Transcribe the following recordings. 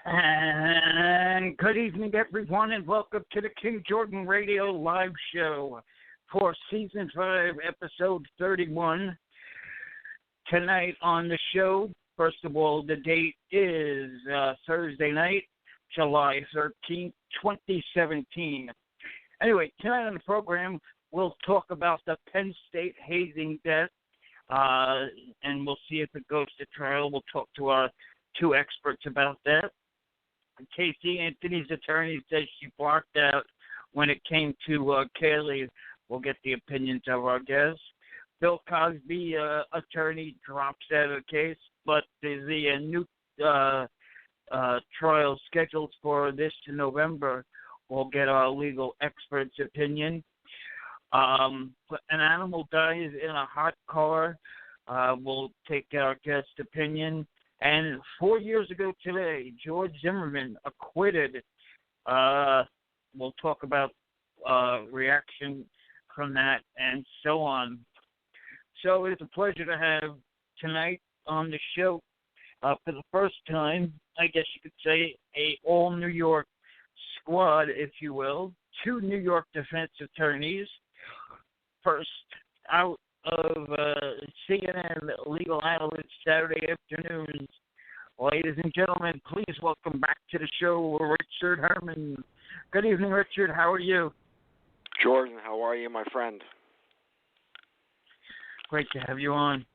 And good evening, everyone, and welcome to the King Jordan Radio Live Show for Season 5, Episode 31. Tonight on the show, first of all, the date is Thursday night, July 13th, 2017. Anyway, tonight on the program, we'll talk about the Penn State hazing death, and we'll see if it goes to trial. We'll talk to our two experts about that. Casey Anthony's attorney says she blocked out when it came to Kaylee. We'll get the opinions of our guests. Bill Cosby, attorney, drops out of the case, but there's a new trial scheduled for this November. We'll get our legal expert's opinion. An animal dies in a hot car. We'll take our guest's opinion. And 4 years ago today, George Zimmerman acquitted. We'll talk about reaction from that and so on. So it's a pleasure to have tonight on the show, for the first time, I guess you could say, a all-New York squad, if you will, two New York defense attorneys. First out of CNN legal analyst Saturday afternoons. Ladies and gentlemen, please welcome back to the show, Richard Herman. Good evening, Richard. How are you? Jordan, how are you, my friend? Great to have you on.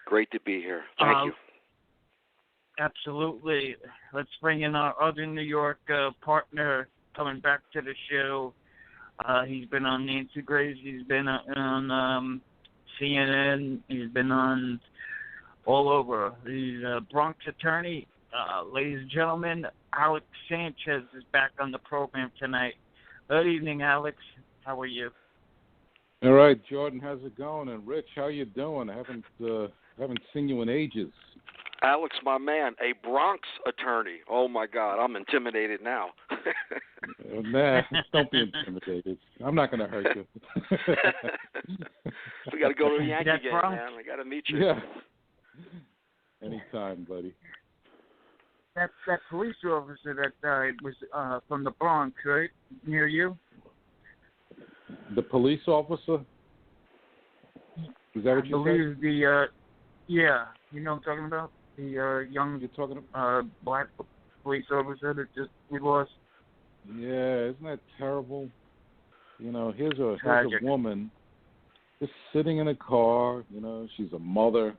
Great to be here. Thank you. Absolutely. Let's bring in our other New York partner coming back to the show. He's been on Nancy Grace. He's been on CNN. He's been on all over. He's a Bronx attorney. Ladies and gentlemen, Alex Sanchez is back on the program tonight. Good evening, Alex. How are you? All right, Jordan. How's it going? And Rich, how you doing? I haven't seen you in ages. Alex, my man, a Bronx attorney. Oh my God, I'm intimidated now. Nah, don't be intimidated. I'm not going to hurt you. We got to go to the Yankee game, man. I got to meet you. Yeah. Anytime, buddy. That police officer that died was from the Bronx, right? Near you? The police officer? Is that what you said? Yeah. You know what I'm talking about? The young You're talking black police officer that we lost. Yeah, isn't that terrible? You know, here's a woman just sitting in a car. You know, she's a mother,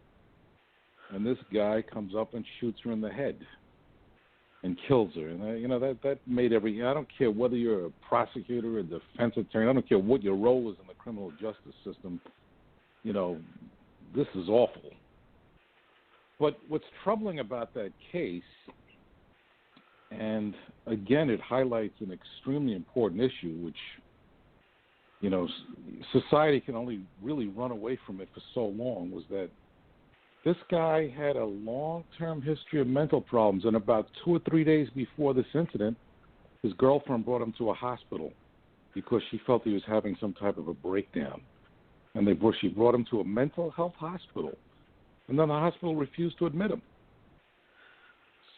and this guy comes up and shoots her in the head and kills her. And you know that made I don't care whether you're a prosecutor or a defense attorney. I don't care what your role is in the criminal justice system. You know, this is awful. But what's troubling about that case, and again, it highlights an extremely important issue, which, you know, society can only really run away from it for so long, was that this guy had a long-term history of mental problems, and about 2 or 3 days before this incident, his girlfriend brought him to a hospital because she felt he was having some type of a breakdown. And she brought him to a mental health hospital. And then the hospital refused to admit him.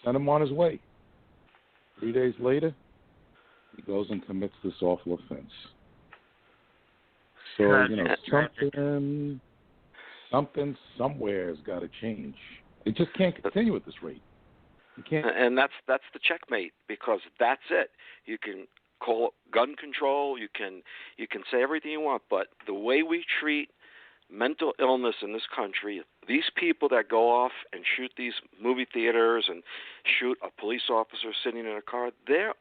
Sent him on his way. 3 days later, he goes and commits this awful offense. So, you know, something somewhere has got to change. It just can't continue at this rate. You can't. And that's the checkmate, because that's it. You can call it gun control. You can say everything you want, but the way we treat mental illness in this country, these people that go off and shoot these movie theaters and shoot a police officer sitting in a car, they've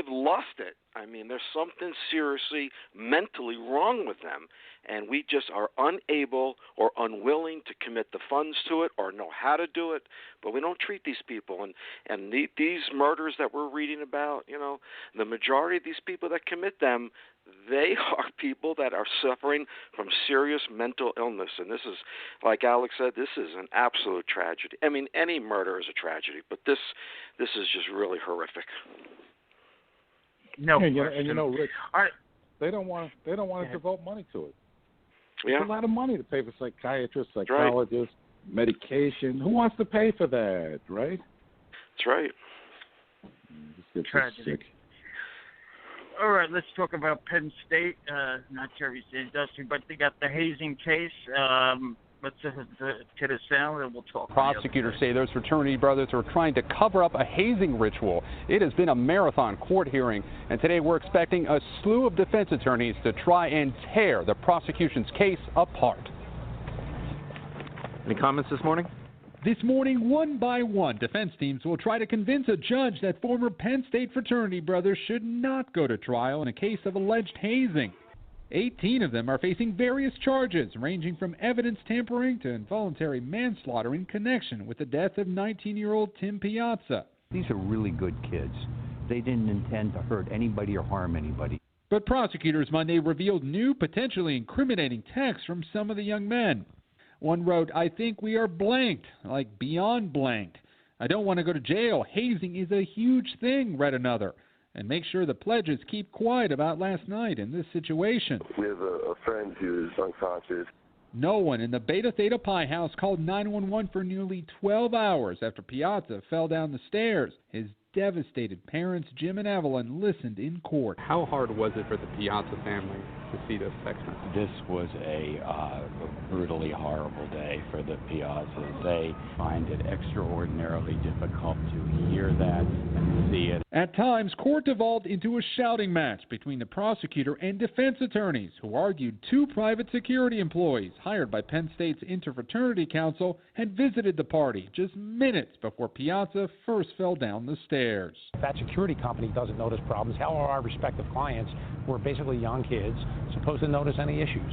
lost it. I mean, there's something seriously mentally wrong with them, and we just are unable or unwilling to commit the funds to it or know how to do it, but we don't treat these people. And these murders that we're reading about, you know, the majority of these people that commit them, they are people that are suffering from serious mental illness. And this is, like Alex said, this is an absolute tragedy. I mean, any murder is a tragedy, but this is just really horrific. No question. And you know, Rich, they don't want to devote money to it. It's a lot of money to pay for psychiatrists, psychologists, medication. Who wants to pay for that, right? That's right. This gets Tragedy. sick. All right, let's talk about Penn State, not Cherry State Industry, but they got the hazing case. Let's listen to the sound and we'll talk. Prosecutors say those fraternity brothers are trying to cover up a hazing ritual. It has been a marathon court hearing, and today we're expecting a slew of defense attorneys to try and tear the prosecution's case apart. Any comments this morning? This morning, one by one, defense teams will try to convince a judge that former Penn State fraternity brothers should not go to trial in a case of alleged hazing. 18 of them are facing various charges, ranging from evidence tampering to involuntary manslaughter in connection with the death of 19-year-old Tim Piazza. These are really good kids. They didn't intend to hurt anybody or harm anybody. But prosecutors Monday revealed new, potentially incriminating texts from some of the young men. One wrote, "I think we are blanked, like beyond blanked. I don't want to go to jail. Hazing is a huge thing," read another. And make sure the pledges keep quiet about last night in this situation. We have a friend who is unconscious. No one in the Beta Theta Pi house called 911 for nearly 12 hours after Piazza fell down the stairs. His devastated parents, Jim and Evelyn, listened in court. How hard was it for the Piazza family to see this text message? This was a brutally horrible day for the Piazzas. They find it extraordinarily difficult to hear that and see it. At times, court devolved into a shouting match between the prosecutor and defense attorneys, who argued two private security employees hired by Penn State's Interfraternity Council had visited the party just minutes before Piazza first fell down the stairs. If that security company doesn't notice problems, how are our respective clients, who are basically young kids, supposed to notice any issues?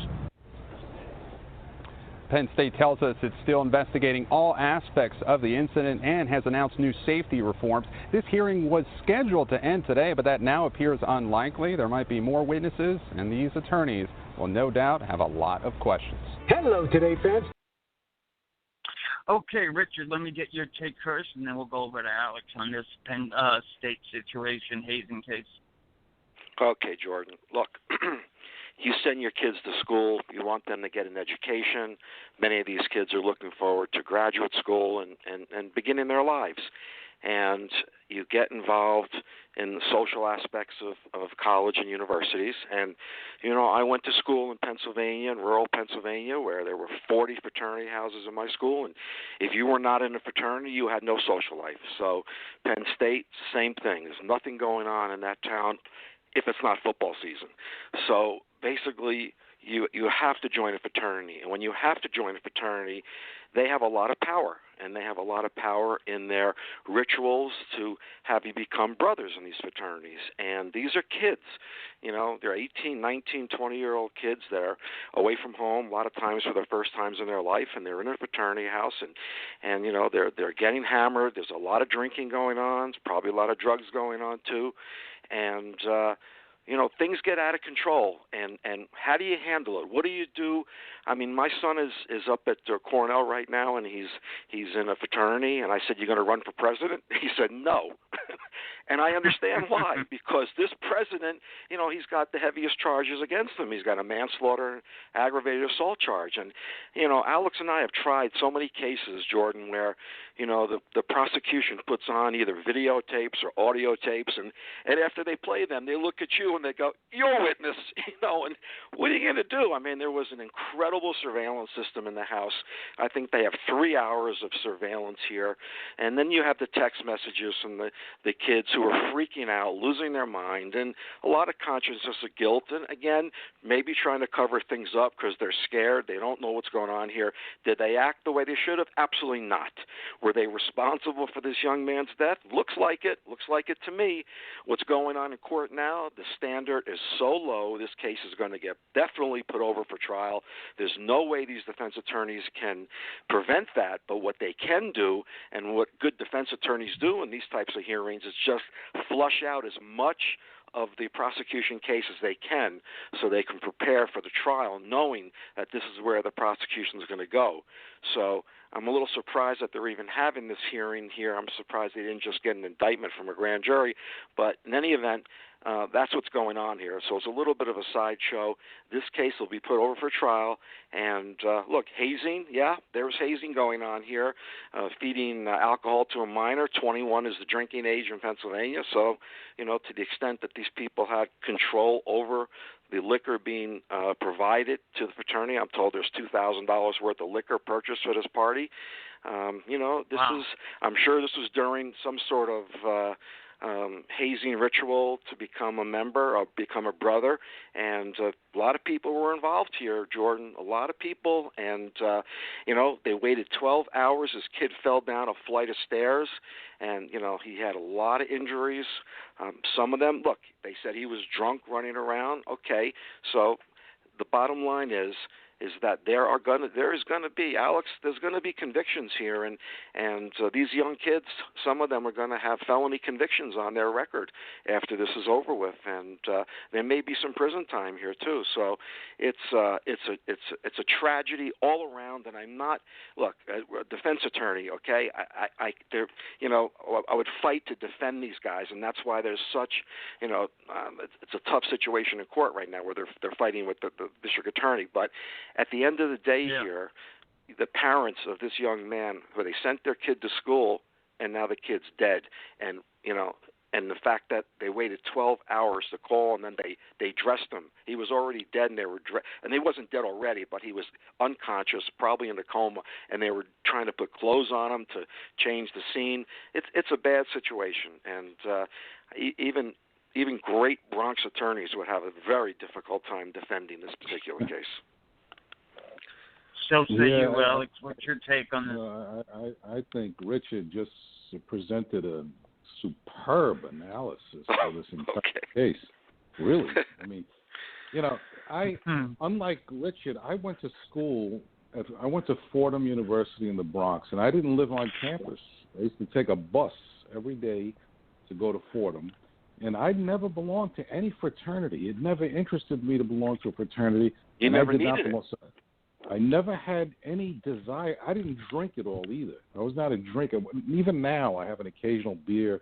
Penn State tells us it's still investigating all aspects of the incident and has announced new safety reforms. This hearing was scheduled to end today, but that now appears unlikely. There might be more witnesses, and these attorneys will no doubt have a lot of questions. Hello, Today fans. Okay, Richard, let me get your take first, and then we'll go over to Alex on this Penn State situation, hazing case. Okay, Jordan. Look, you send your kids to school. You want them to get an education. Many of these kids are looking forward to graduate school and beginning their lives. And you get involved in the social aspects of college and universities. And, you know, I went to school in Pennsylvania, in rural Pennsylvania, where there were 40 fraternity houses in my school. And if you were not in a fraternity, you had no social life. So Penn State, same thing. There's nothing going on in that town if it's not football season. So basically, you have to join a fraternity. And when you have to join a fraternity, they have a lot of power. And they have a lot of power in their rituals to have you become brothers in these fraternities. And these are kids, you know, they're 18, 19, 20-year-old kids that are away from home a lot of times for the first times in their life, and they're in a fraternity house, and you know, they're getting hammered. There's a lot of drinking going on. There's probably a lot of drugs going on too. And you know, things get out of control, and how do you handle it? What do you do? I mean, my son is up at Cornell right now, and he's in a fraternity, and I said, "You're going to run for president?" He said, "No." And I understand why, because this president, you know, he's got the heaviest charges against him. He's got a manslaughter, aggravated assault charge. And, you know, Alex and I have tried so many cases, Jordan, where, you know, the prosecution puts on either videotapes or audio tapes, and after they play them, they look at you and they go, "You're a witness," you know, and what are you going to do? I mean, there was an incredible surveillance system in the house. I think they have 3 hours of surveillance here. And then you have the text messages from the kids who are freaking out, losing their mind, and a lot of consciousness of guilt. And again, maybe trying to cover things up because they're scared. They don't know what's going on here. Did they act the way they should have? Absolutely not. Were they responsible for this young man's death? Looks like it. Looks like it to me. What's going on in court now, the standard is so low, this case is going to get definitely put over for trial. There's no way these defense attorneys can prevent that, but what they can do and what good defense attorneys do in these types of hearings is just flush out as much of the prosecution case as they can so they can prepare for the trial knowing that this is where the prosecution is going to go. So I'm a little surprised that they're even having this hearing here. I'm surprised they didn't just get an indictment from a grand jury. But in any event, that's what's going on here. So it's a little bit of a sideshow. This case will be put over for trial. And look, hazing, there's hazing going on here, feeding alcohol to a minor. 21 is the drinking age in Pennsylvania. So, to the extent that these people had control over the liquor being provided to the fraternity, I'm told there's $2,000 worth of liquor purchased for this party. This is, I'm sure this was during some sort of hazing ritual to become a member or become a brother, and a lot of people were involved here, Jordan, a lot of people, and they waited 12 hours. This kid fell down a flight of stairs, and he had a lot of injuries. Some of them, look, they said he was drunk running around. Okay, so the bottom line is that there's going to be, Alex, there's going to be convictions here, and these young kids, some of them are going to have felony convictions on their record after this is over with, and there may be some prison time here too. So it's a tragedy all around, and I'm not, look, a defense attorney, okay, I would fight to defend these guys, and that's why there's such, it's a tough situation in court right now where they're fighting with the district attorney, but at the end of the day here, the parents of this young man, where they sent their kid to school and now the kid's dead, and and the fact that they waited 12 hours to call and then they dressed him. He was already dead, and and he wasn't dead already, but he was unconscious, probably in a coma, and they were trying to put clothes on him to change the scene. It's a bad situation, and even great Bronx attorneys would have a very difficult time defending this particular case. So say you, Alex. What's your take on this? I think Richard just presented a superb analysis for this entire case. Really, I mean, unlike Richard, I went to school. I went to Fordham University in the Bronx, and I didn't live on campus. I used to take a bus every day to go to Fordham, and I never belonged to any fraternity. It never interested me to belong to a fraternity. You never needed it. I never had any desire. I didn't drink it all either. I was not a drinker. Even now, I have an occasional beer,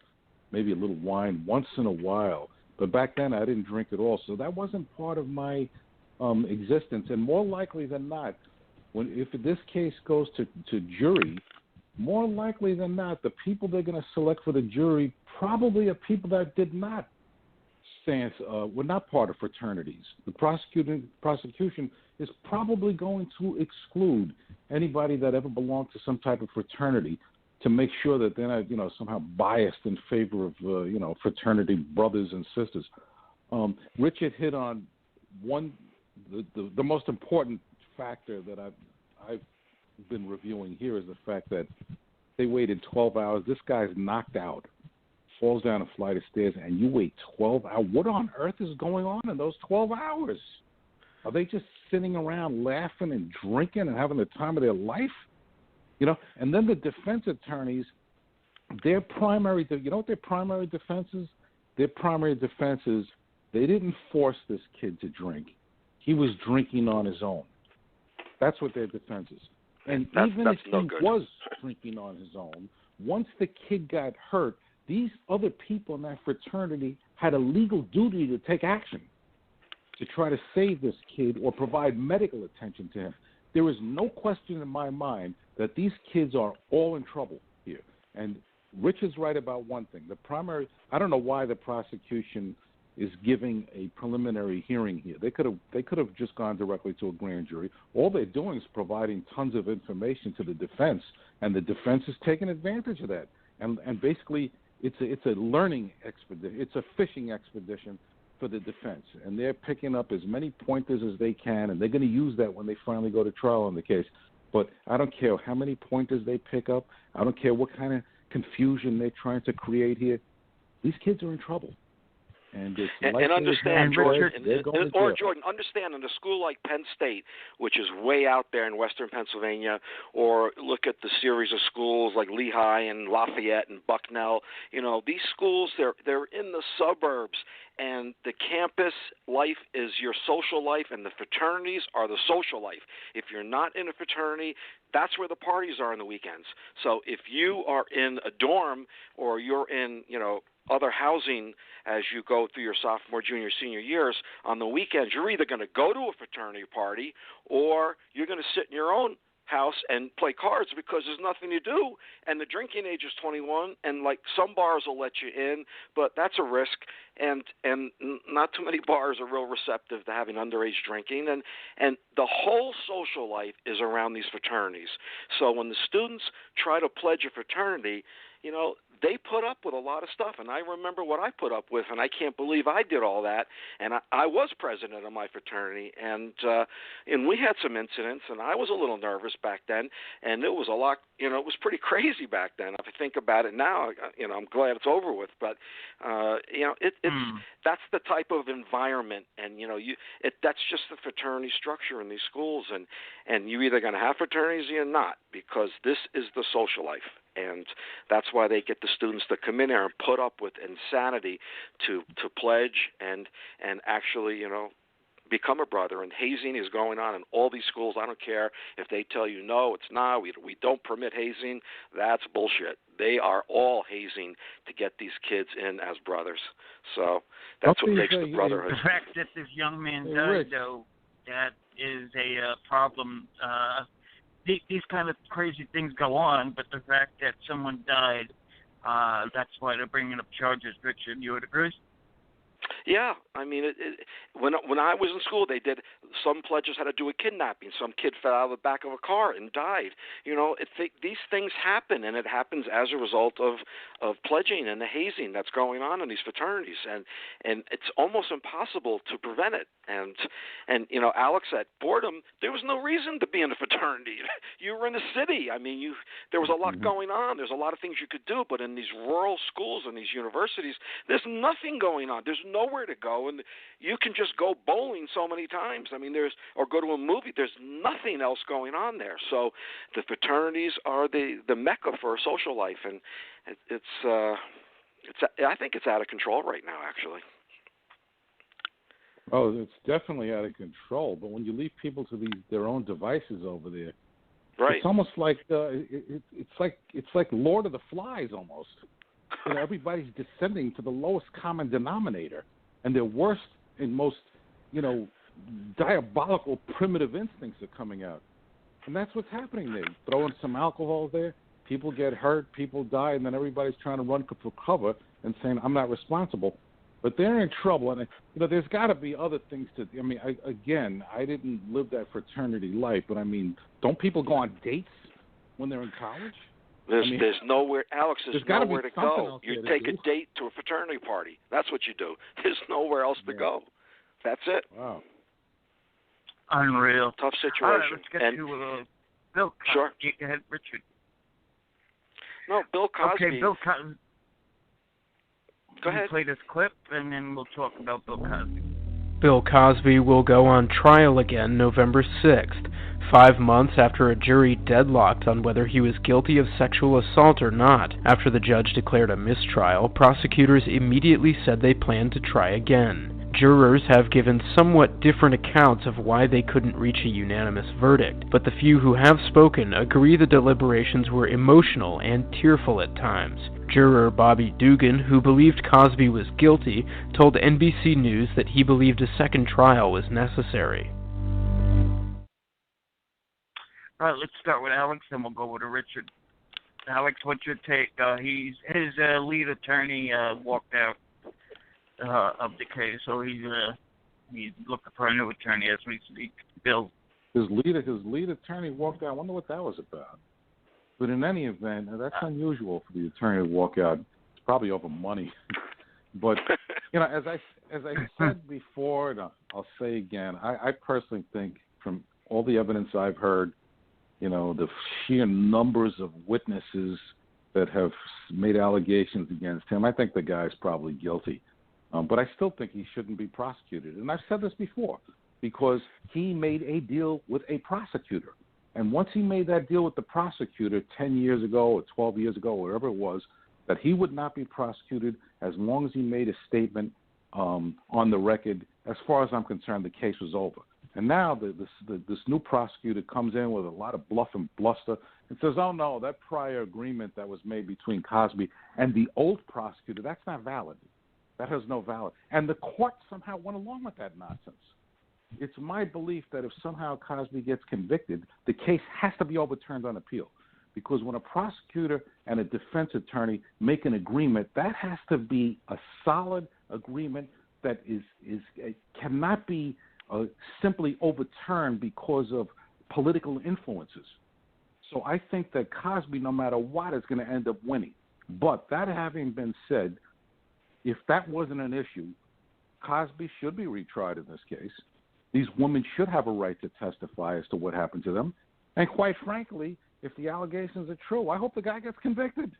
maybe a little wine once in a while. But back then, I didn't drink at all. So that wasn't part of my existence. And more likely than not, if this case goes to jury, more likely than not, the people they're going to select for the jury probably are people that did not were not part of fraternities. The prosecution is probably going to exclude anybody that ever belonged to some type of fraternity to make sure that they're not, somehow biased in favor of, fraternity brothers and sisters. Richard hit on the most important factor that I've been reviewing here is the fact that they waited 12 hours. This guy's knocked out, falls down a flight of stairs, and you wait 12 hours. What on earth is going on in those 12 hours? Are they just sitting around laughing and drinking and having the time of their life? And then the defense attorneys, their primary, what their primary defense is? Their primary defense is they didn't force this kid to drink. He was drinking on his own. That's what their defense is. And even if he was drinking on his own, once the kid got hurt, these other people in that fraternity had a legal duty to take action to try to save this kid or provide medical attention to him. There is no question in my mind that these kids are all in trouble here. And Richard's right about one thing. I don't know why the prosecution is giving a preliminary hearing here. They could have just gone directly to a grand jury. All they're doing is providing tons of information to the defense, and the defense is taking advantage of that. And basically, it's a learning expedition. It's a fishing expedition for the defense, and they're picking up as many pointers as they can, and they're going to use that when they finally go to trial on the case. But I don't care how many pointers they pick up. I don't care what kind of confusion they're trying to create here. These kids are in trouble. And understand, Jordan, Jordan, understand in a school like Penn State, which is way out there in western Pennsylvania, or look at the series of schools like Lehigh and Lafayette and Bucknell, these schools, they're in the suburbs, and the campus life is your social life, and the fraternities are the social life. If you're not in a fraternity, that's where the parties are on the weekends. So if you are in a dorm or you're in, other housing as you go through your sophomore, junior, senior years, on the weekends you're either going to go to a fraternity party or you're going to sit in your own house and play cards because there's nothing to do, and the drinking age is 21, and like some bars will let you in, but that's a risk, and not too many bars are real receptive to having underage drinking, and the whole social life is around these fraternities. So when the students try to pledge a fraternity, they put up with a lot of stuff, and I remember what I put up with, and I can't believe I did all that. And I was president of my fraternity, and we had some incidents, and I was a little nervous back then, and it was a lot. It was pretty crazy back then. If I think about it now, I'm glad it's over with. But it's that's the type of environment, and that's just the fraternity structure in these schools, and you're either going to have fraternities or you're not, because this is the social life. And that's why they get the students to come in there and put up with insanity to pledge and actually, become a brother. And hazing is going on in all these schools. I don't care if they tell you, no, it's not. We don't permit hazing. That's bullshit. They are all hazing to get these kids in as brothers. So that's what makes the brotherhood. The fact that this young man died, though, that is a problem. These kind of crazy things go on, but the fact that someone died, that's why they're bringing up charges. Richard, you would agree? Yeah, I mean, when I was in school, they did. Some pledges had to do with kidnapping. Some kid fell out of the back of a car and died. These things happen, and it happens as a result of pledging and the hazing that's going on in these fraternities, and it's almost impossible to prevent it. And Alex said, boredom. There was no reason to be in a fraternity. You were in the city. I mean, there was a lot going on. There's a lot of things you could do, but in these rural schools and these universities, there's nothing going on. There's nowhere to go, and you can just go bowling so many times. I mean, or go to a movie. There's nothing else going on there. So the fraternities are the mecca for social life, and I think it's out of control right now, actually. Oh, it's definitely out of control. But when you leave people to their own devices over there, right? It's almost like it's like Lord of the Flies almost. Everybody's descending to the lowest common denominator, and their worst and most, diabolical primitive instincts are coming out. And that's what's happening there. Throwing some alcohol there, people get hurt, people die, and then everybody's trying to run for cover and saying, I'm not responsible. But they're in trouble, and there's got to be other things to. I mean, I didn't live that fraternity life, but I mean, don't people go on dates when they're in college? There's nowhere, Alex. There's nowhere to go. You take a date to a fraternity party. That's what you do. There's nowhere else to go. That's it. Wow. Unreal. Tough situation. All right, let's get to Bill Cosby. Sure. Go ahead, Richard. No, Bill Cosby. Okay, Bill Cosby. Go ahead. Play this clip, and then we'll talk about Bill Cosby. Bill Cosby will go on trial again November 6th, 5 months after a jury deadlocked on whether he was guilty of sexual assault or not. After the judge declared a mistrial, prosecutors immediately said they planned to try again. Jurors have given somewhat different accounts of why they couldn't reach a unanimous verdict, but the few who have spoken agree the deliberations were emotional and tearful at times. Juror Bobby Dugan, who believed Cosby was guilty, told NBC News that he believed a second trial was necessary. All right, let's start with Alex, then we'll go over to Richard. Alex, what's your take? His lead attorney walked out of the case, so he's looking for a new attorney as we speak. Bill. His lead attorney walked out. I wonder what that was about. But in any event, that's unusual for the attorney to walk out. It's probably over money. But as I said before, and I'll say again, I personally think from all the evidence I've heard, the sheer numbers of witnesses that have made allegations against him, I think the guy's probably guilty. But I still think he shouldn't be prosecuted. And I've said this before, because he made a deal with a prosecutor. And once he made that deal with the prosecutor 10 years ago or 12 years ago, whatever it was, that he would not be prosecuted as long as he made a statement on the record, as far as I'm concerned, the case was over. And now this new prosecutor comes in with a lot of bluff and bluster and says, oh, no, that prior agreement that was made between Cosby and the old prosecutor, that's not valid. That has no valid. And the court somehow went along with that nonsense. It's my belief that if somehow Cosby gets convicted, the case has to be overturned on appeal. Because when a prosecutor and a defense attorney make an agreement, that has to be a solid agreement that cannot be simply overturned because of political influences. So I think that Cosby, no matter what, is going to end up winning. But that having been said, if that wasn't an issue, Cosby should be retried in this case. These women should have a right to testify as to what happened to them. And quite frankly, if the allegations are true, I hope the guy gets convicted.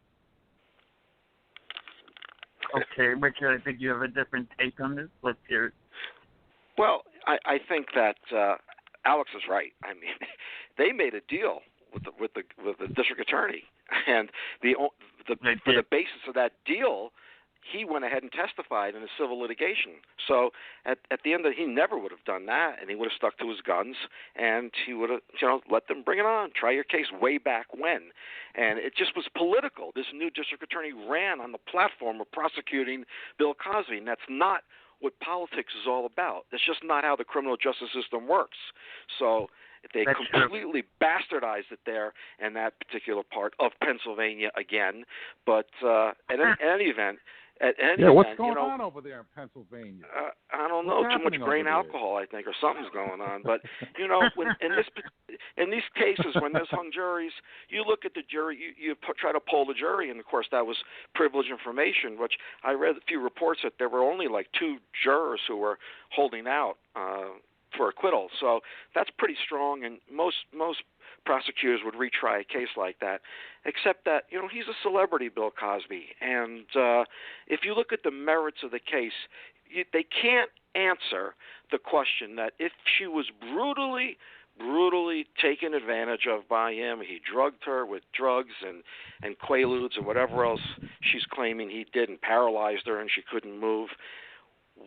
Okay, Richard, I think you have a different take on this. Let's hear it. Well, I think that Alex is right. I mean, they made a deal with the district attorney, and for the basis of that deal, he went ahead and testified in a civil litigation. So at the end of it, he never would have done that, and he would have stuck to his guns, and he would have, let them bring it on. Try your case way back when. And it just was political. This new district attorney ran on the platform of prosecuting Bill Cosby, and that's not what politics is all about. That's just not how the criminal justice system works. So they completely bastardized it there in that particular part of Pennsylvania again. But in any event, what's going on over there in Pennsylvania? I don't know. Too much grain alcohol, I think, or something's going on. But when, in these cases, when there's hung juries, you look at the jury, you try to poll the jury, and of course that was privileged information. Which I read a few reports that there were only like 2 jurors who were holding out for acquittal. So that's pretty strong, and most prosecutors would retry a case like that, except that, he's a celebrity, Bill Cosby. And if you look at the merits of the case, they can't answer the question that if she was brutally taken advantage of by him, he drugged her with drugs and Quaaludes and whatever else she's claiming he did and paralyzed her and she couldn't move,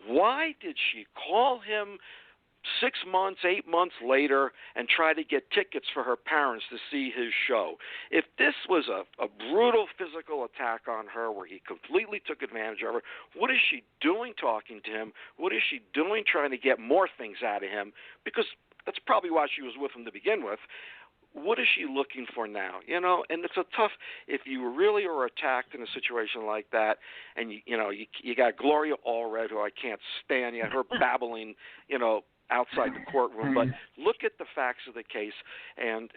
why did she call him 6 months, 8 months later and try to get tickets for her parents to see his show? If this was a brutal physical attack on her where he completely took advantage of her, what is she doing talking to him? What is she doing trying to get more things out of him? Because that's probably why she was with him to begin with. What is she looking for now? And it's a tough, if you really are attacked in a situation like that, and you got Gloria Allred, who I can't stand, you got her babbling, outside the courtroom, but look at the facts of the case, and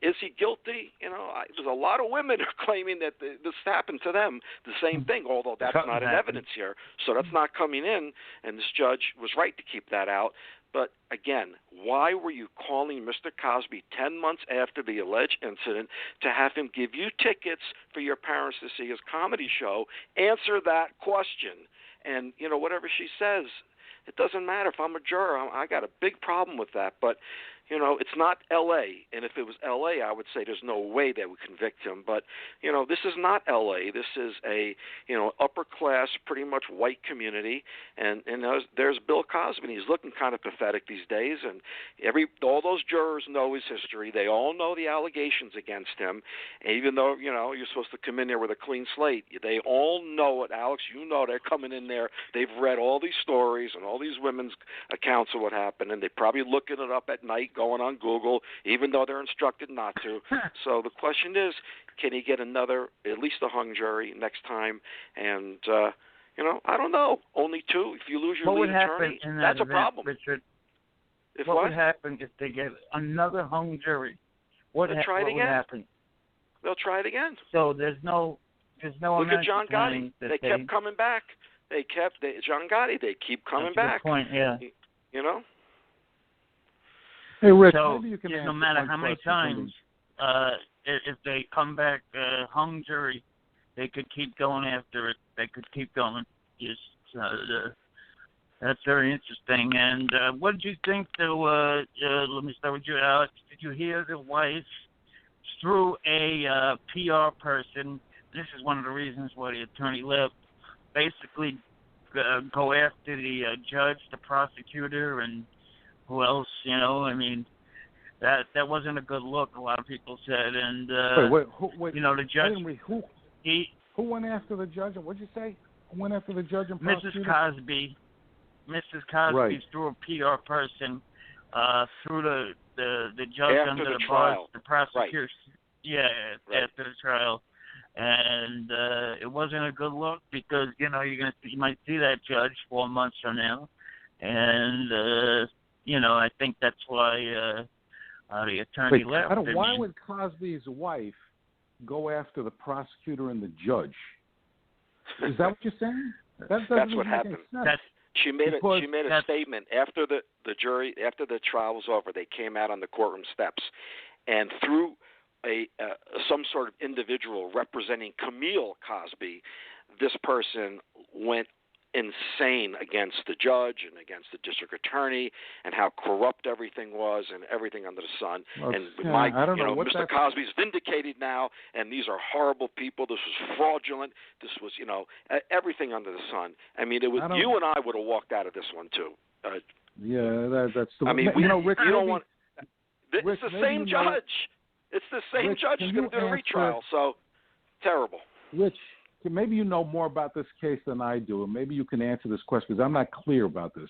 is he guilty? There's a lot of women who are claiming that this happened to them, the same thing, although that's not in evidence here, so that's not coming in, and this judge was right to keep that out. But again, why were you calling Mr. Cosby 10 months after the alleged incident to have him give you tickets for your parents to see his comedy show? Answer that question. And, whatever she says, it doesn't matter. If I'm a juror, I got a big problem with that. But, it's not L.A., and if it was L.A., I would say there's no way they would convict him. But, this is not L.A. This is a, upper-class, pretty much white community, and there's Bill Cosby, and he's looking kind of pathetic these days, and all those jurors know his history. They all know the allegations against him, and even though, you're supposed to come in there with a clean slate, they all know it. Alex, they're coming in there. They've read all these stories and all these women's accounts of what happened, and they're probably looking it up at night, going on Google, even though they're instructed not to. So the question is, can he get at least a hung jury next time? And, I don't know. Only 2. If you lose your lead attorney, that's a problem. Richard? What would happen if they get another hung jury? What would happen? They'll try it again. So there's no Look at John Gotti. They kept coming back. John Gotti, they keep coming back. Good point, yeah. Hey, Rich, so, maybe you can no matter how many times, if they come back hung jury, they could keep going after it. They could keep going. That's very interesting. And what did you think, though? Let me start with you, Alex. Did you hear the wife, through a PR person, this is one of the reasons why the attorney left, basically go after the judge, the prosecutor, and who else? You know, I mean, that wasn't a good look. A lot of people said, and wait, you know, the judge. Who went after the judge? What'd you say? Who went after the judge and prosecutor? Mrs. Cosby right. threw a PR person through the judge after under the trial. bus, the prosecutor. Right. Yeah, right. After the trial, and it wasn't a good look because you might see that judge 4 months from now, and you know, I think that's why the attorney left. Why would Cosby's wife go after the prosecutor and the judge? Is that what you're saying? That's what happened. She made a statement after the trial was over. They came out on the courtroom steps, and through some sort of individual representing Camille Cosby, this person went insane against the judge and against the district attorney and how corrupt everything was and everything under the sun. Mr. Cosby's vindicated now, and these are horrible people. This was fraudulent. This was, everything under the sun. I mean, you and I would have walked out of this one too. That's the. I mean, Rick, you don't want. It's Rick, the same judge. It's the same judge who's going to do a retrial. So terrible. Rich, maybe you know more about this case than I do, and maybe you can answer this question because I'm not clear about this.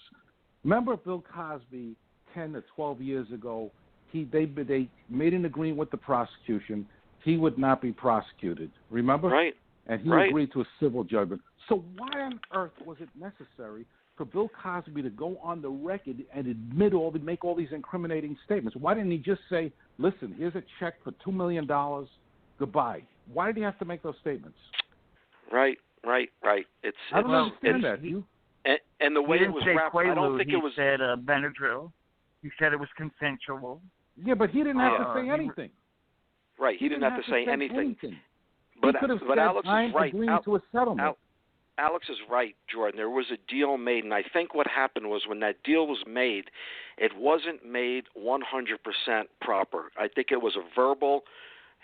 Remember Bill Cosby 10 to 12 years ago? They made an agreement with the prosecution. He would not be prosecuted. Remember? Right. And he agreed to a civil judgment. So why on earth was it necessary for Bill Cosby to go on the record and make all these incriminating statements? Why didn't he just say, "Listen, here's a check for $2 million. Goodbye"? Why did he have to make those statements? Right. I don't understand that. And the way it was wrapped, I don't think it was. He said Benadryl. He said it was consensual. Yeah, but he didn't have to say anything. Right, he didn't have to say anything. But Alex is right. To a settlement. Alex is right, Jordan. There was a deal made, and I think what happened was when that deal was made, it wasn't made 100% proper. I think it was a verbal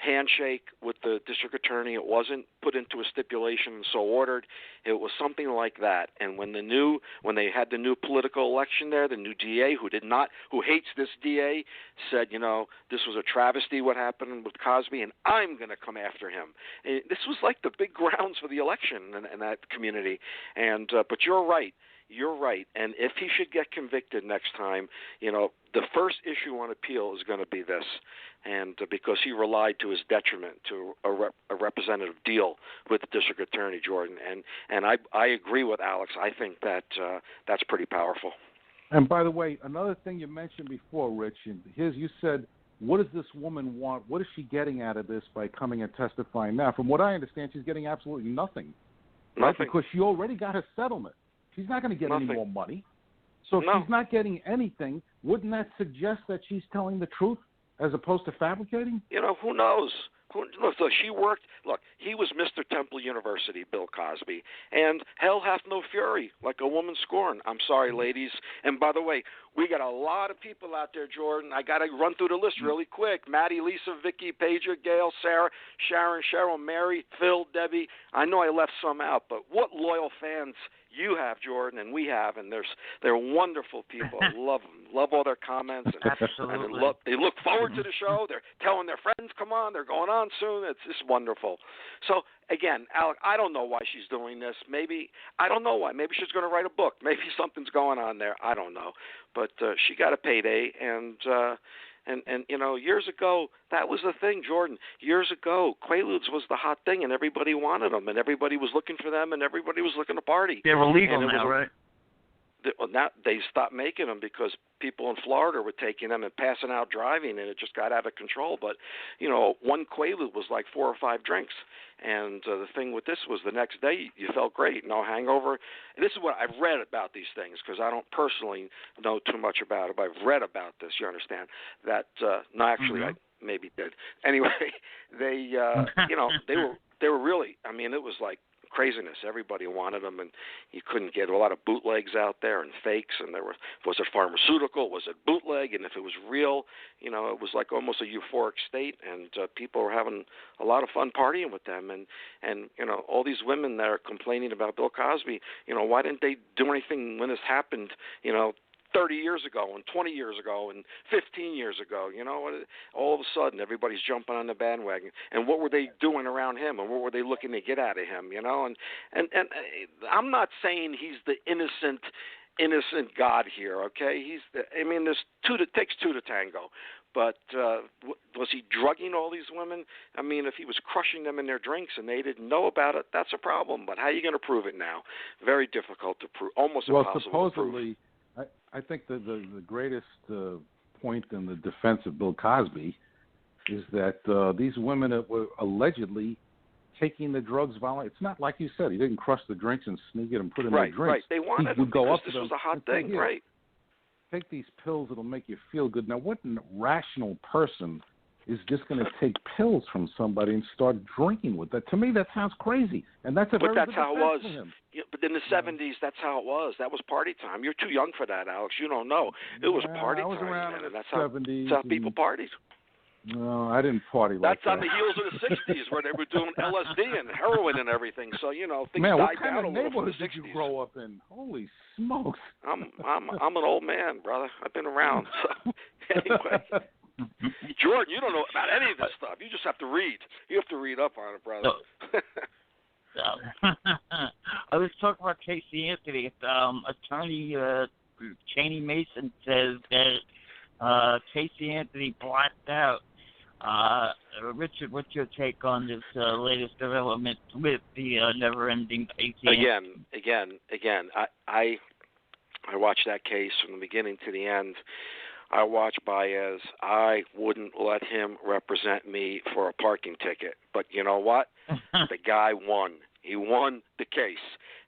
handshake with the district attorney. It wasn't put into a stipulation and so ordered. It was something like that. And when they had the new political election there, the new DA who hates this DA said, this was a travesty what happened with Cosby, and I'm going to come after him. And this was like the big grounds for the election in that community. And but you're right. You're right. And if he should get convicted next time, the first issue on appeal is going to be this. And because he relied to his detriment to a representative deal with the district attorney, Jordan. And I agree with Alex. I think that that's pretty powerful. And by the way, another thing you mentioned before, Rich, you said, what does this woman want? What is she getting out of this by coming and testifying now? From what I understand, she's getting absolutely nothing. Right? Nothing. Because she already got a settlement. She's not going to get any more money. So if she's not getting anything, wouldn't that suggest that she's telling the truth as opposed to fabricating? Who knows? Look, she worked. Look, he was Mr. Temple University, Bill Cosby, and hell hath no fury like a woman scorned. I'm sorry, ladies. And by the way, we got a lot of people out there, Jordan. I got to run through the list really quick. Maddie, Lisa, Vicky, Pager, Gail, Sarah, Sharon, Cheryl, Mary, Phil, Debbie. I know I left some out, but what loyal fans you have, Jordan, and we have, and they're wonderful people. I love them. Love all their comments. Absolutely. And they look forward to the show. They're telling their friends, come on, they're going on soon. It's just wonderful. So, again, Alec, I don't know why she's doing this. I don't know why. Maybe she's going to write a book. Maybe something's going on there. I don't know. But she got a payday, and years ago, that was the thing, Jordan. Years ago, Quaaludes was the hot thing, and everybody wanted them, and everybody was looking for them, and everybody was looking to party. They're illegal now, right? Now they stopped making them because people in Florida were taking them and passing out driving, and it just got out of control. But, one Quaalude was like 4 or 5 drinks. And the thing with this was the next day you felt great, no hangover. And this is what I've read about these things because I don't personally know too much about it, but I've read about this, you understand, that I maybe did. Anyway, they were really, it was like craziness. Everybody wanted them, and you couldn't get a lot of bootlegs out there and fakes. And was it pharmaceutical? Was it bootleg? And if it was real, it was like almost a euphoric state, and people were having a lot of fun partying with them. And all these women that are complaining about Bill Cosby, why didn't they do anything when this happened? 30 30 years ago and 20 years ago and 15 years ago. You know, all of a sudden everybody's jumping on the bandwagon. And what were they doing around him, and what were they looking to get out of him? You know, and I'm not saying he's the innocent God here. Okay, it takes two to tango. But was he drugging all these women? I mean, if he was crushing them in their drinks and they didn't know about it, that's a problem. But how are you going to prove it now? Very difficult to prove, almost impossible to prove. Supposedly, I think the greatest point in the defense of Bill Cosby is that these women were allegedly taking the drugs voluntarily. It's not like you said. He didn't crush the drinks and sneak it and put it in their drinks. Right. They wanted he would go up to this them was a hot thing, say, right? Take these pills, it'll make you feel good. Now, what rational person is just going to take pills from somebody and start drinking with that? To me, that sounds crazy. And that's a But very that's good how it was. defense for him. Yeah, but in the 70s, that's how it was. That was party time. You're too young for that, Alex. You don't know. It was party I was time, around man, in and the that's 70s how people partied. No, I didn't party like that. That's on the heels of the 60s where they were doing LSD and heroin and everything. So, you know, things Man, died what kind down of a little from the neighborhood 60s. did you grow up in? Holy smokes. I'm an old man, brother. I've been around. So, anyway. Jordan, you don't know about any of this stuff. You just have to read. You have to read up on it, brother. I was talking about Casey Anthony. Attorney Chaney Mason says that Casey Anthony blacked out. Richard, what's your take on this latest development with the never-ending Casey? Again. I watched that case from the beginning to the end. I watched Baez. I wouldn't let him represent me for a parking ticket. But you know what? The guy won. He won the case.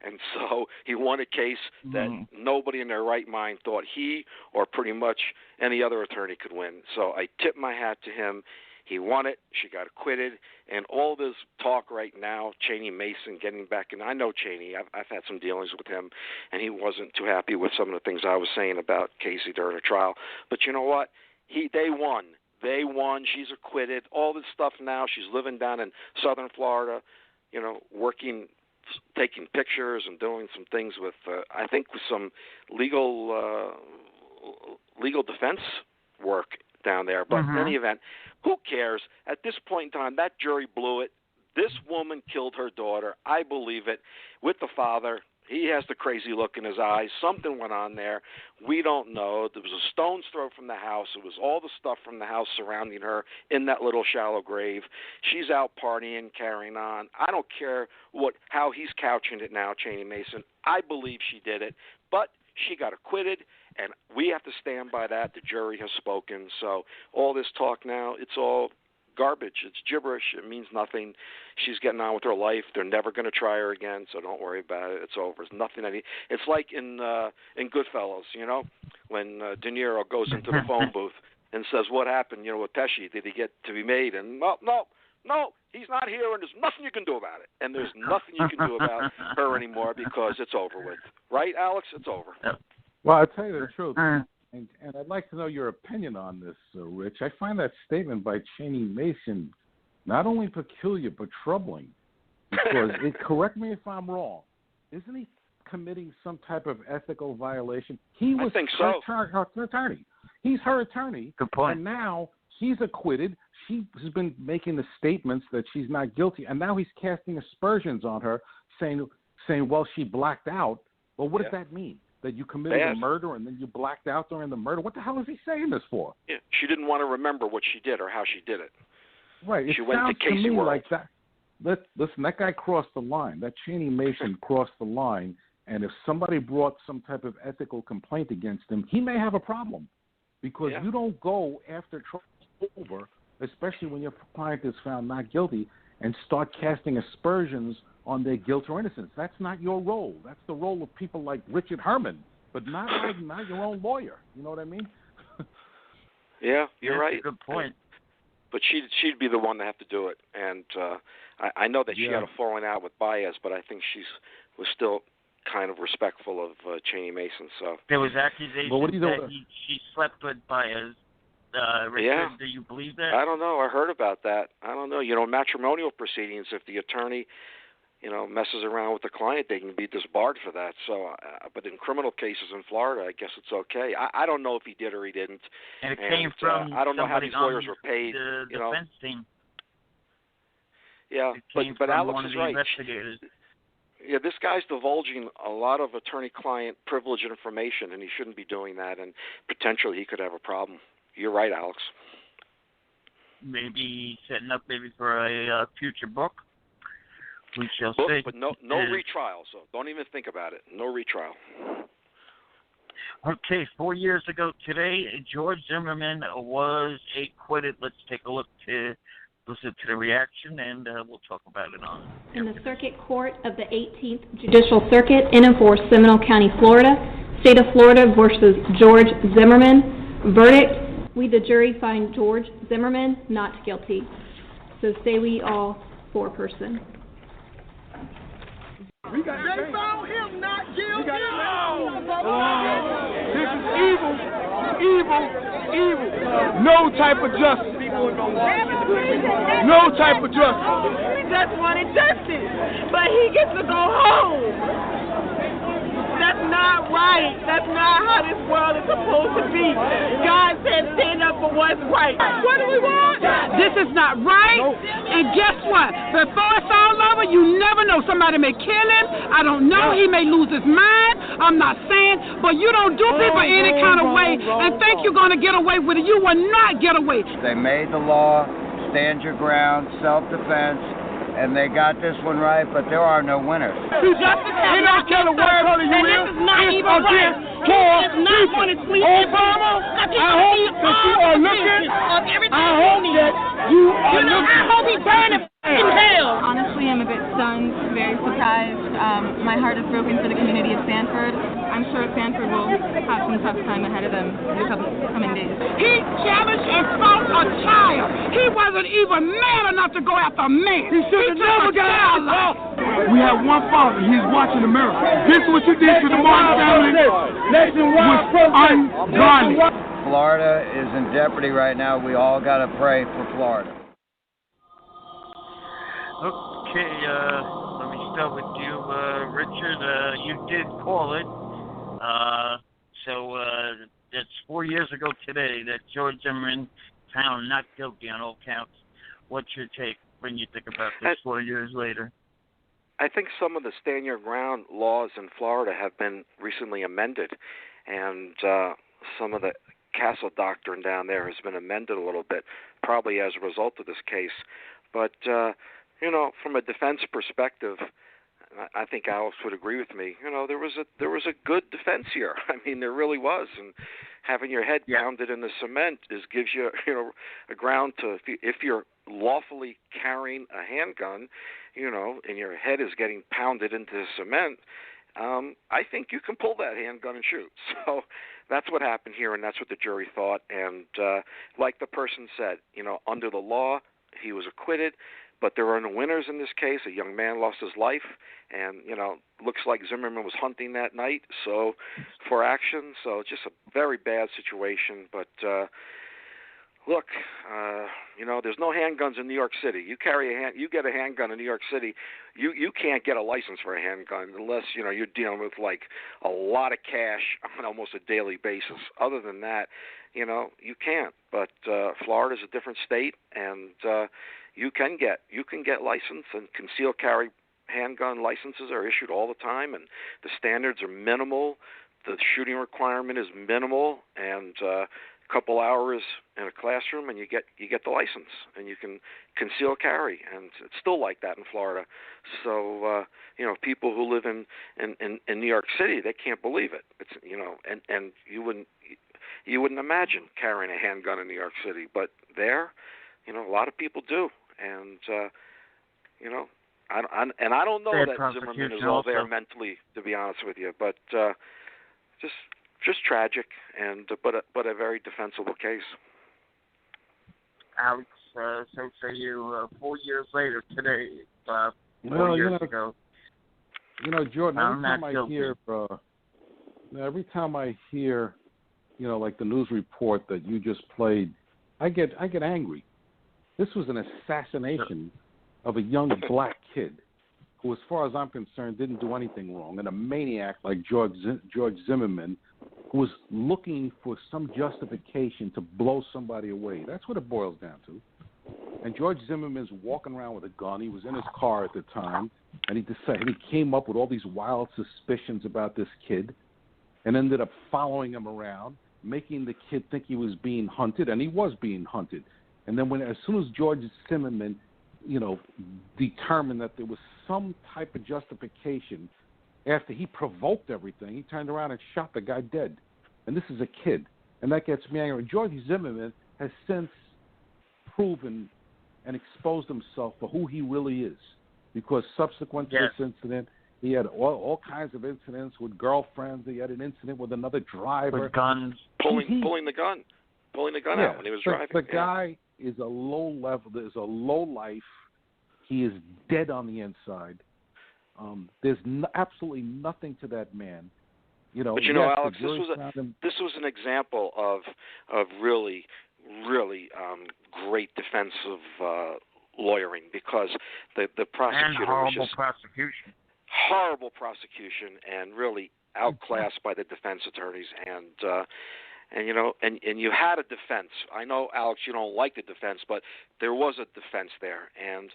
And so he won a case that nobody in their right mind thought he or pretty much any other attorney could win. So I tip my hat to him. He won it. She got acquitted. And all this talk right now, Chaney Mason getting back in. I know Chaney. I've had some dealings with him, and he wasn't too happy with some of the things I was saying about Casey during the trial. But you know what? They won. They won. She's acquitted. All this stuff now. She's living down in southern Florida, you know, working, taking pictures and doing some things with, I think, with some legal defense work down there. But in any event, who cares? At this point in time, that jury blew it. This woman killed her daughter. I believe it. With the father, he has the crazy look in his eyes. Something went on there. We don't know. There was a stone's throw from the house. It was all the stuff from the house surrounding her in that little shallow grave. She's out partying, carrying on. I don't care how he's couching it now, Chaney Mason. I believe she did it. But she got acquitted, and we have to stand by that. The jury has spoken. So all this talk now, it's all garbage. It's gibberish. It means nothing. She's getting on with her life. They're never going to try her again, so don't worry about it. It's over. It's nothing. It's like in Goodfellas, you know, when De Niro goes into the phone booth and says, "What happened, you know, with Pesci? Did he get to be made?" And no, he's not here, and there's nothing you can do about it. And there's nothing you can do about her anymore because it's over with. Right, Alex? It's over. Well, I'll tell you the truth, and I'd like to know your opinion on this, Rich. I find that statement by Chaney Mason not only peculiar but troubling because, correct me if I'm wrong, isn't he committing some type of ethical violation? He was her attorney. He's her attorney. Good point. And now she's acquitted. She has been making the statements that she's not guilty, and now he's casting aspersions on her, saying, well, she blacked out. Well, what does that mean? That you committed a murder and then you blacked out during the murder? What the hell is he saying this for? Yeah, she didn't want to remember what she did or how she did it. Right. She went to Casey sounds to me World. like that. Listen, that guy crossed the line. That Chaney Mason crossed the line, and if somebody brought some type of ethical complaint against him, he may have a problem because you don't go after trial's over, especially when your client is found not guilty, and start casting aspersions on their guilt or innocence. That's not your role. That's the role of people like Richard Herman, but not your own lawyer. You know what I mean? Yeah, you're right. That's a good point. But she'd be the one to have to do it. And I know that she had a falling out with Baez, but I think was still kind of respectful of Chaney Mason. So there was accusations that she slept with Baez. Richard, do you believe that? I don't know. I heard about that. I don't know. You know, matrimonial proceedings, if the attorney messes around with the client, they can be disbarred for that. So, but in criminal cases in Florida, I guess it's okay. I don't know if he did or he didn't. And it came from I don't know how these lawyers were paid. The defense team. Yeah, it came but from Alex one is of the right. investigators. Yeah, this guy's divulging a lot of attorney-client privilege information, and he shouldn't be doing that, and potentially he could have a problem. You're right, Alex. Maybe setting up for a future book. We shall see. But no retrial, so don't even think about it. No retrial. Okay, 4 years ago today, George Zimmerman was acquitted. Let's take a listen to the reaction, and we'll talk about it on. In the Circuit Court of the 18th Judicial Circuit in and for Seminole County, Florida, State of Florida versus George Zimmerman. Verdict, we the jury find George Zimmerman not guilty. So say we all four-person. They found him not guilty. This is evil. No type of justice. No type of justice. He just wanted justice, but he gets to go home. That's not right. That's not how this world is supposed to be. God said stand up for what's right. What do we want? This is not right. And guess what? Before it's all over, you never know. Somebody may kill him. I don't know. He may lose his mind. I'm not saying. But you don't do people any kind of way and think you're going to get away with it. You will not get away. They made the law, stand your ground, self-defense. And they got this one right, but there are no winners. He don't care what color you is. This is not even right. It's not going to sleep. Obama, I hope that you are looking. I hope that you are looking. I hope he's burning in hell. Honestly, I'm a bit stunned, very surprised. My heart is broken for the community of Sanford. I'm sure Sanford will have some tough time ahead of them in the coming days. He challenged and fought a child. He wasn't even man enough to go after a man. He should have never got out. We have one father. He's watching America. This is what you did to the Martin family. Was ungodly. Florida is in jeopardy right now. We all got to pray for Florida. Okay, let me start with you, Richard. You did call it. So it's 4 years ago today that George Zimmerman found not guilty on all counts. What's your take when you think about this 4 years later? I think some of the stand your ground laws in Florida have been recently amended, and some of the castle doctrine down there has been amended a little bit, probably as a result of this case. But from a defense perspective, I think Alex would agree with me. There was a good defense here. I mean, there really was, and having your head pounded in the cement gives you a ground to if you're lawfully carrying a handgun, and your head is getting pounded into the cement. I think you can pull that handgun and shoot. So that's what happened here, and that's what the jury thought. And like the person said, under the law, he was acquitted. But there are no winners in this case. A young man lost his life, and, looks like Zimmerman was hunting that night for action. So it's just a very bad situation. But, look, there's no handguns in New York City. You get a handgun in New York City, you can't get a license for a handgun unless, you're dealing with, like, a lot of cash on almost a daily basis. Other than that, you can't. But Florida's a different state, and you can get license, and concealed carry handgun licenses are issued all the time, and the standards are minimal. The shooting requirement is minimal, and a couple hours in a classroom, and you get the license, and you can conceal carry, and it's still like that in Florida. So people who live in New York City, they can't believe it. It's and you wouldn't imagine carrying a handgun in New York City, but there, a lot of people do, and I don't know that Zimmerman is all there mentally, to be honest with you, but just tragic, and but a very defensible case. Alex, so say you 4 years later today, 4 years ago. Jordan, every time I hear, like the news report that you just played, I get angry. This was an assassination of a young black kid who, as far as I'm concerned, didn't do anything wrong, and a maniac like George Zimmerman, who was looking for some justification to blow somebody away. That's what it boils down to. And George Zimmerman's walking around with a gun. He was in his car at the time, and he came up with all these wild suspicions about this kid and ended up following him around, making the kid think he was being hunted, and he was being hunted. And then as soon as George Zimmerman, determined that there was some type of justification, after he provoked everything, he turned around and shot the guy dead. And this is a kid. And that gets me angry. George Zimmerman has since proven and exposed himself for who he really is, because subsequent to this incident, he had all kinds of incidents with girlfriends. He had an incident with another driver. With guns. Pulling the gun out when he was driving. The guy is a low level. There's a low life. He is dead on the inside. There's absolutely nothing to that man. But Alex, this was an example of really great defensive lawyering, because the prosecutor was just horrible prosecution, and really outclassed by the defense attorneys, and you had a defense. I know, Alex, you don't like the defense, but there was a defense there, and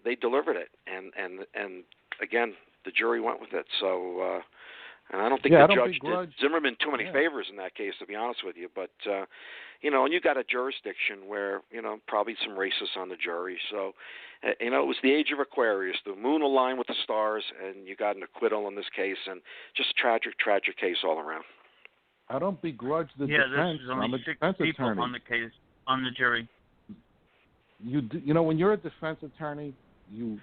they delivered it, and again, the jury went with it. So, and I don't think the judge did Zimmerman too many favors in that case, to be honest with you. But and you got a jurisdiction where probably some racists on the jury. So, it was the age of Aquarius. The moon aligned with the stars, and you got an acquittal in this case, and just tragic case all around. I don't begrudge the defense. There's only 6 people attorney. on the case, on the jury. When you're a defense attorney, you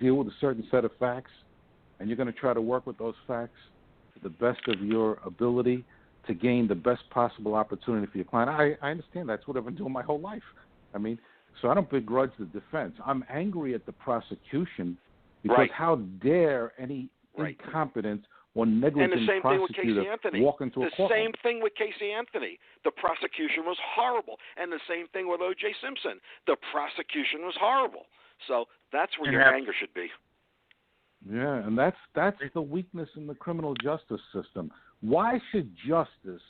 deal with a certain set of facts, and you're going to try to work with those facts to the best of your ability to gain the best possible opportunity for your client. I understand. That's what I've been doing my whole life. So I don't begrudge the defense. I'm angry at the prosecution, because how dare any incompetent or negligent prosecutor walk into a courtroom. The same thing with Casey Anthony. The prosecution was horrible. And the same thing with O.J. Simpson. The prosecution was horrible. So that's where your anger should be. Yeah, and that's the weakness in the criminal justice system. Why should justice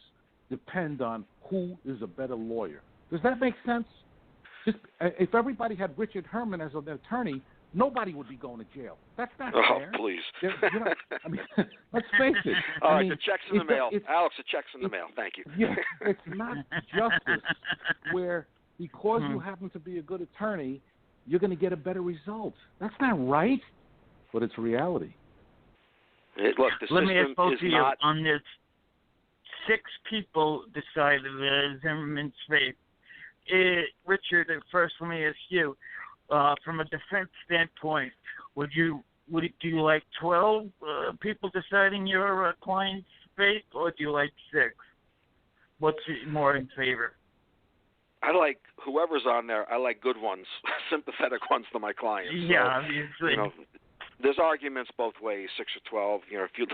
depend on who is a better lawyer? Does that make sense? If everybody had Richard Herman as an attorney, nobody would be going to jail. That's not fair. Oh, please. Let's face it. All right, the check's in the mail. Alex, the check's in the mail. Thank you. Yeah, it's not justice where because you happen to be a good attorney, you're going to get a better result. That's not right, but it's reality. Look, the Let system me ask both is of you not... on this. 6 people decided Zimmerman's fate. Richard, first let me ask you, from a defense standpoint, do you like 12 people deciding your client's fate, or do you like 6? What's more in favor? I like whoever's on there. I like good ones, sympathetic ones to my clients. Yeah, obviously. There's arguments both ways, 6 or 12. If you're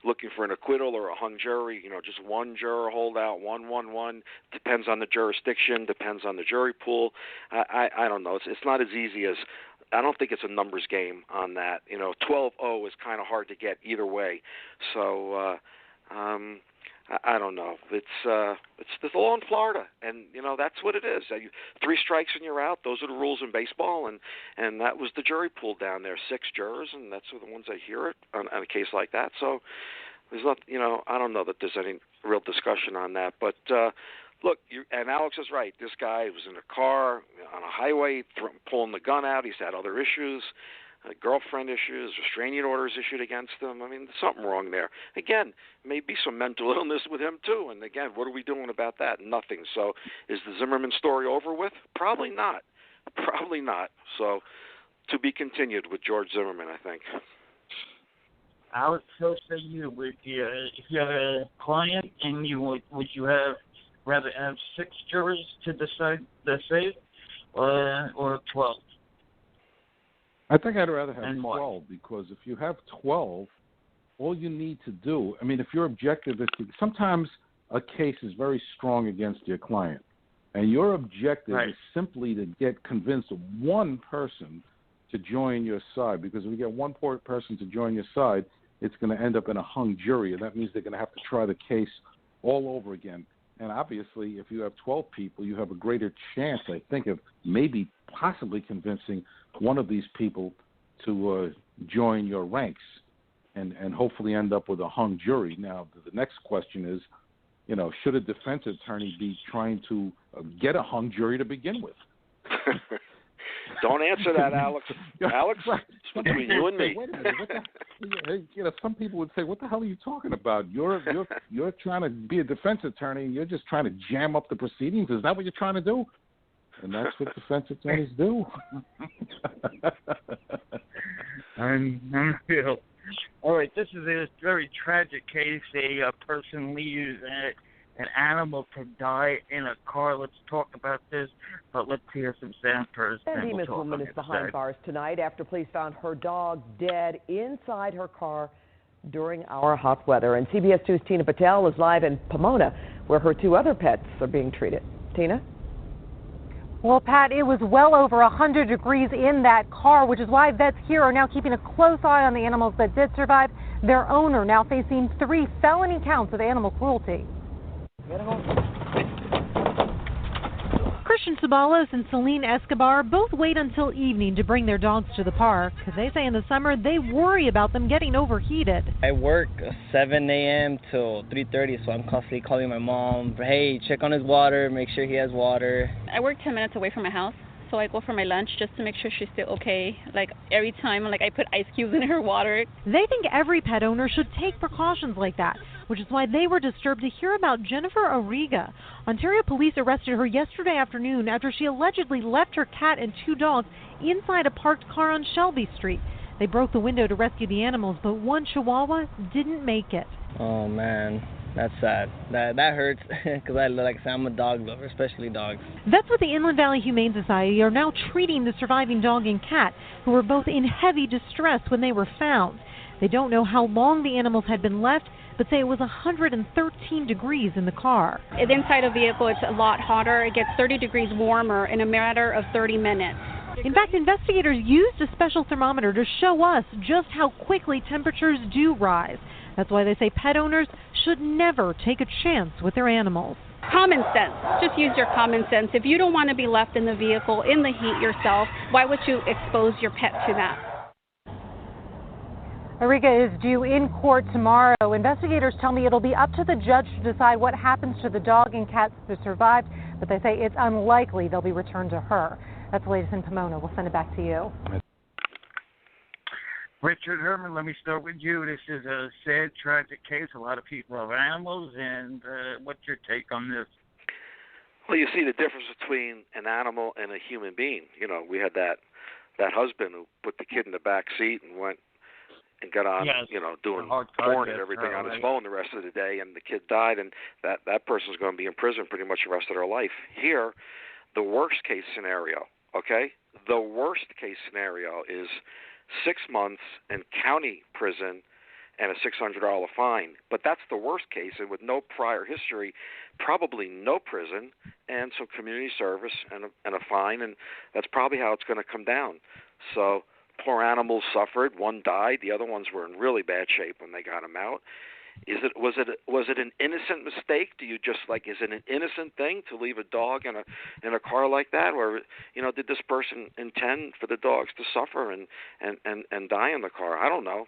looking for an acquittal or a hung jury, just one juror holdout, 1-1-1. Depends on the jurisdiction, depends on the jury pool. I don't know. It's not as easy as, I don't think it's a numbers game on that. 12-0 is kind of hard to get either way. So I don't know. It's the law in Florida, and that's what it is. 3 strikes and you're out. Those are the rules in baseball, and that was the jury pool down there, 6 jurors, and that's the ones that hear it on a case like that. So there's not, I don't know that there's any real discussion on that. But look, and Alex is right. This guy was in a car on a highway, pulling the gun out. He's had other issues. Girlfriend issues, restraining orders issued against him. There's something wrong there. Again, maybe some mental illness with him too. And again, what are we doing about that? Nothing. So is the Zimmerman story over with? Probably not. Probably not. So to be continued with George Zimmerman, I think. Alex, so say you, if you have a client and would you rather have 6 jurors to decide the fate or 12? I think I'd rather have 12, because if you have 12, all you need to do, if your objective is to, sometimes a case is very strong against your client, and your objective is simply to convince one person to join your side, because if we get one poor person to join your side, it's going to end up in a hung jury, and that means they're going to have to try the case all over again. And obviously, if you have 12 people, you have a greater chance, I think, of maybe possibly convincing one of these people to join your ranks and hopefully end up with a hung jury. Now, the next question is, should a defense attorney be trying to get a hung jury to begin with? Don't answer that, Alex. Alex, it's between you and me. Wait a minute. Some people would say, "What the hell are you talking about? You're trying to be a defense attorney. You're just trying to jam up the proceedings. Is that what you're trying to do?" And that's what defense attorneys do. All right, this is a very tragic case. A person leaves an animal to die in a car. Let's talk about this, but let's hear some Sanford's. A famous woman is behind bars tonight after police found her dog dead inside her car during our hot weather. And CBS 2's Tina Patel is live in Pomona, where her 2 other pets are being treated. Tina? Well, Pat, it was well over 100 degrees in that car, which is why vets here are now keeping a close eye on the animals that did survive. Their owner now facing 3 felony counts of animal cruelty. Christian Ceballos and Celine Escobar both wait until evening to bring their dogs to the park. They say in the summer they worry about them getting overheated. I work 7 a.m. till 3:30, so I'm constantly calling my mom, hey, check on his water, make sure he has water. I work 10 minutes away from my house, so I go for my lunch just to make sure she's still okay. Like every time, I put ice cubes in her water. They think every pet owner should take precautions like that, which is why they were disturbed to hear about Jennifer Arriga. Ontario police arrested her yesterday afternoon after she allegedly left her cat and 2 dogs inside a parked car on Shelby Street. They broke the window to rescue the animals, but one Chihuahua didn't make it. Oh, man. That's sad. That hurts because I'm a dog lover, especially dogs. That's what the Inland Valley Humane Society are now treating the surviving dog and cat, who were both in heavy distress when they were found. They don't know how long the animals had been left, but say it was 113 degrees in the car. Inside a vehicle, it's a lot hotter. It gets 30 degrees warmer in a matter of 30 minutes. In fact, investigators used a special thermometer to show us just how quickly temperatures do rise. That's why they say pet owners should never take a chance with their animals. Common sense. Just use your common sense. If you don't want to be left in the vehicle in the heat yourself, why would you expose your pet to that? Arriga is due in court tomorrow. Investigators tell me it'll be up to the judge to decide what happens to the dog and cats that survived, but they say it's unlikely they'll be returned to her. That's the latest in Pomona. We'll send it back to you. Richard Herman, let me start with you. This is a sad, tragic case. A lot of people have animals, and what's your take on this? Well, you see the difference between an animal and a human being. We had that husband who put the kid in the back seat and went and got on, doing porn and everything on his phone the rest of the day, and the kid died, and that person's going to be in prison pretty much the rest of their life. Here, the worst case scenario, okay? The worst case scenario is 6 months in county prison and a $600 fine. But that's the worst case, and with no prior history, probably no prison, and some community service and a fine, and that's probably how it's going to come down. So poor animals suffered. One died. The other ones were in really bad shape when they got them out. Was it an innocent mistake? Do you just is it an innocent thing to leave a dog in a car like that, or did this person intend for the dogs to suffer and die in the car? I don't know.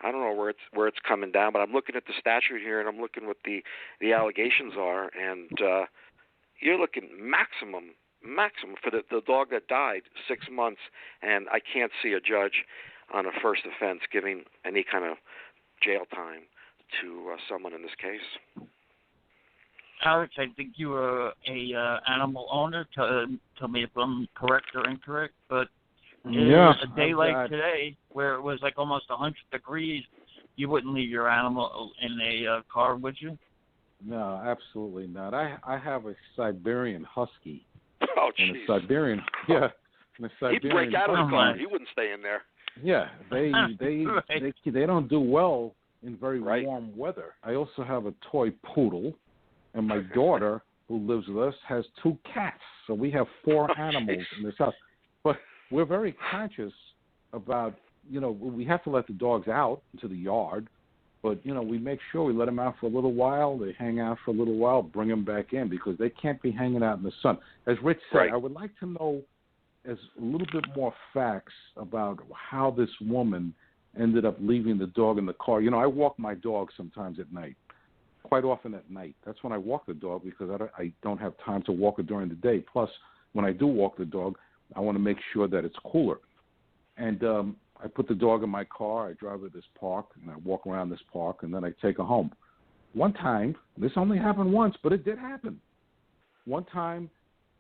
I don't know where it's coming down, but I'm looking at the statute here and I'm looking what the allegations are, and you're looking maximum for the dog that died, 6 months, and I can't see a judge on a first offense giving any kind of jail time to someone in this case. Alex, I think you were a animal owner. Tell me if I'm correct or incorrect, but a day like today, where it was almost 100 degrees, you wouldn't leave your animal in a car, would you? No, absolutely not. I have a Siberian Husky. Oh, jeez. He'd break out of the car. He wouldn't stay in there. Yeah, they don't do well in very warm weather. I also have a toy poodle, and my daughter, who lives with us, has 2 cats. So we have 4 animals in this house. But we're very conscious about, we have to let the dogs out into the yard, but, we make sure we let them out for a little while. They hang out for a little while, bring them back in because they can't be hanging out in the sun. As Rich said, right. I would like to know a little bit more facts about how this woman ended up leaving the dog in the car. I walk my dog sometimes at night, quite often at night. That's when I walk the dog because I don't have time to walk it during the day. Plus, when I do walk the dog, I want to make sure that it's cooler. And I put the dog in my car, I drive to this park, and I walk around this park, and then I take her home. One time, this only happened once, but it did happen. One time,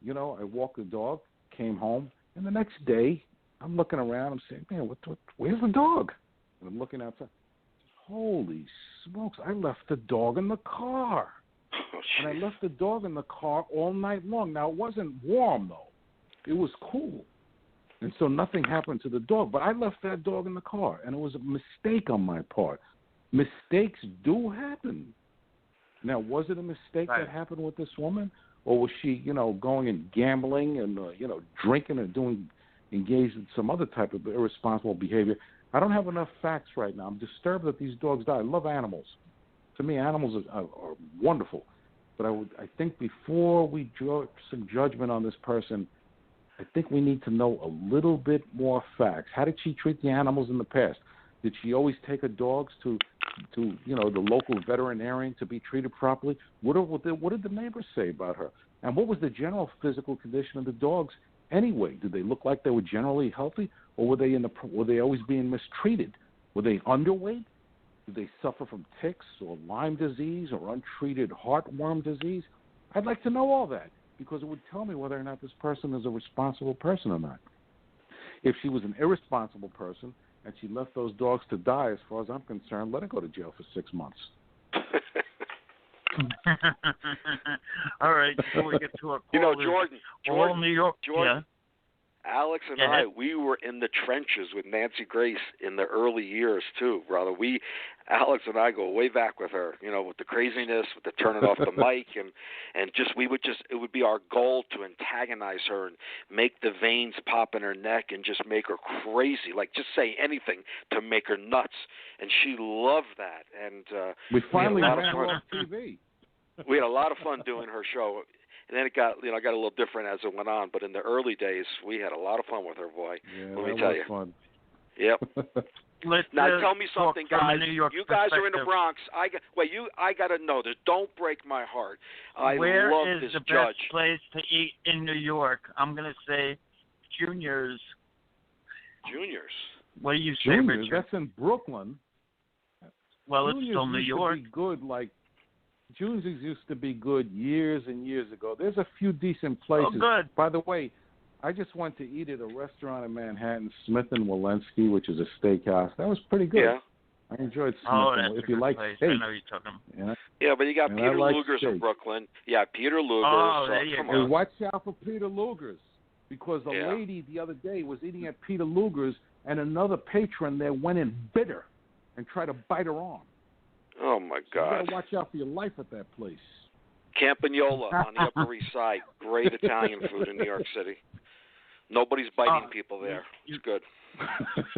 I walked the dog, came home, and the next day, I'm looking around, I'm saying, man, where's the dog? And I'm looking outside. Holy smokes, I left the dog in the car. And I left the dog in the car all night long. Now, it wasn't warm, though. It was cool. And so nothing happened to the dog. But I left that dog in the car, and it was a mistake on my part. Mistakes do happen. Now, was it a mistake that happened with this woman? Or was she, going and gambling and, drinking and engaged in some other type of irresponsible behavior? I don't have enough facts right now. I'm disturbed that these dogs die. I love animals. To me, animals are wonderful. But I think before we draw some judgment on this person, I think we need to know a little bit more facts. How did she treat the animals in the past? Did she always take her dogs to the local veterinarian to be treated properly? What did the neighbors say about her? And what was the general physical condition of the dogs anyway? Did they look like they were generally healthy, or were they always being mistreated? Were they underweight? Did they suffer from ticks or Lyme disease or untreated heartworm disease? I'd like to know all that because it would tell me whether or not this person is a responsible person or not. If she was an irresponsible person and she left those dogs to die, as far as I'm concerned, let her go to jail for 6 months. All right, before we get to our call, Jordan, New York, Jordan, Alex and I, we were in the trenches with Nancy Grace in the early years too, brother. Alex and I go way back with her, with the craziness, with the turning off the mic, and it would be our goal to antagonize her and make the veins pop in her neck and just make her crazy, like just say anything to make her nuts, and she loved that. And we finally ran her off TV. We had a lot of fun doing her show. And then it got a little different as it went on. But in the early days, we had a lot of fun with her, boy. Yeah, let me tell you. Fun. Yep. Now tell me something, guys. You guys are in the Bronx. I got to know this. Don't break my heart. Where love is this the judge. best place to eat in New York? I'm going to say Junior's. Junior's. What do you say, Junior's? Richard? That's in Brooklyn. Well, Junior's it's still New York. Used to be good, like Junior's used to be good years and years ago. There's a few decent places. Oh, good. By the way, I just went to eat at a restaurant in Manhattan, Smith & Walensky, which is a steakhouse. That was pretty good. Yeah. I enjoyed Smith. Oh, that's if a you good like place. steak. I know you're talking. Yeah, but you got Peter like Luger's steak. in Brooklyn. Yeah, Peter Luger's. Oh, there you go. Hey, watch out for Peter Luger's, because the lady the other day was eating at Peter Luger's, and another patron there went in bitter and tried to bite her arm. Oh, my God. You got to watch out for your life at that place. Campagnola on the Upper East Side. Great Italian food in New York City. Nobody's biting people there. It's good.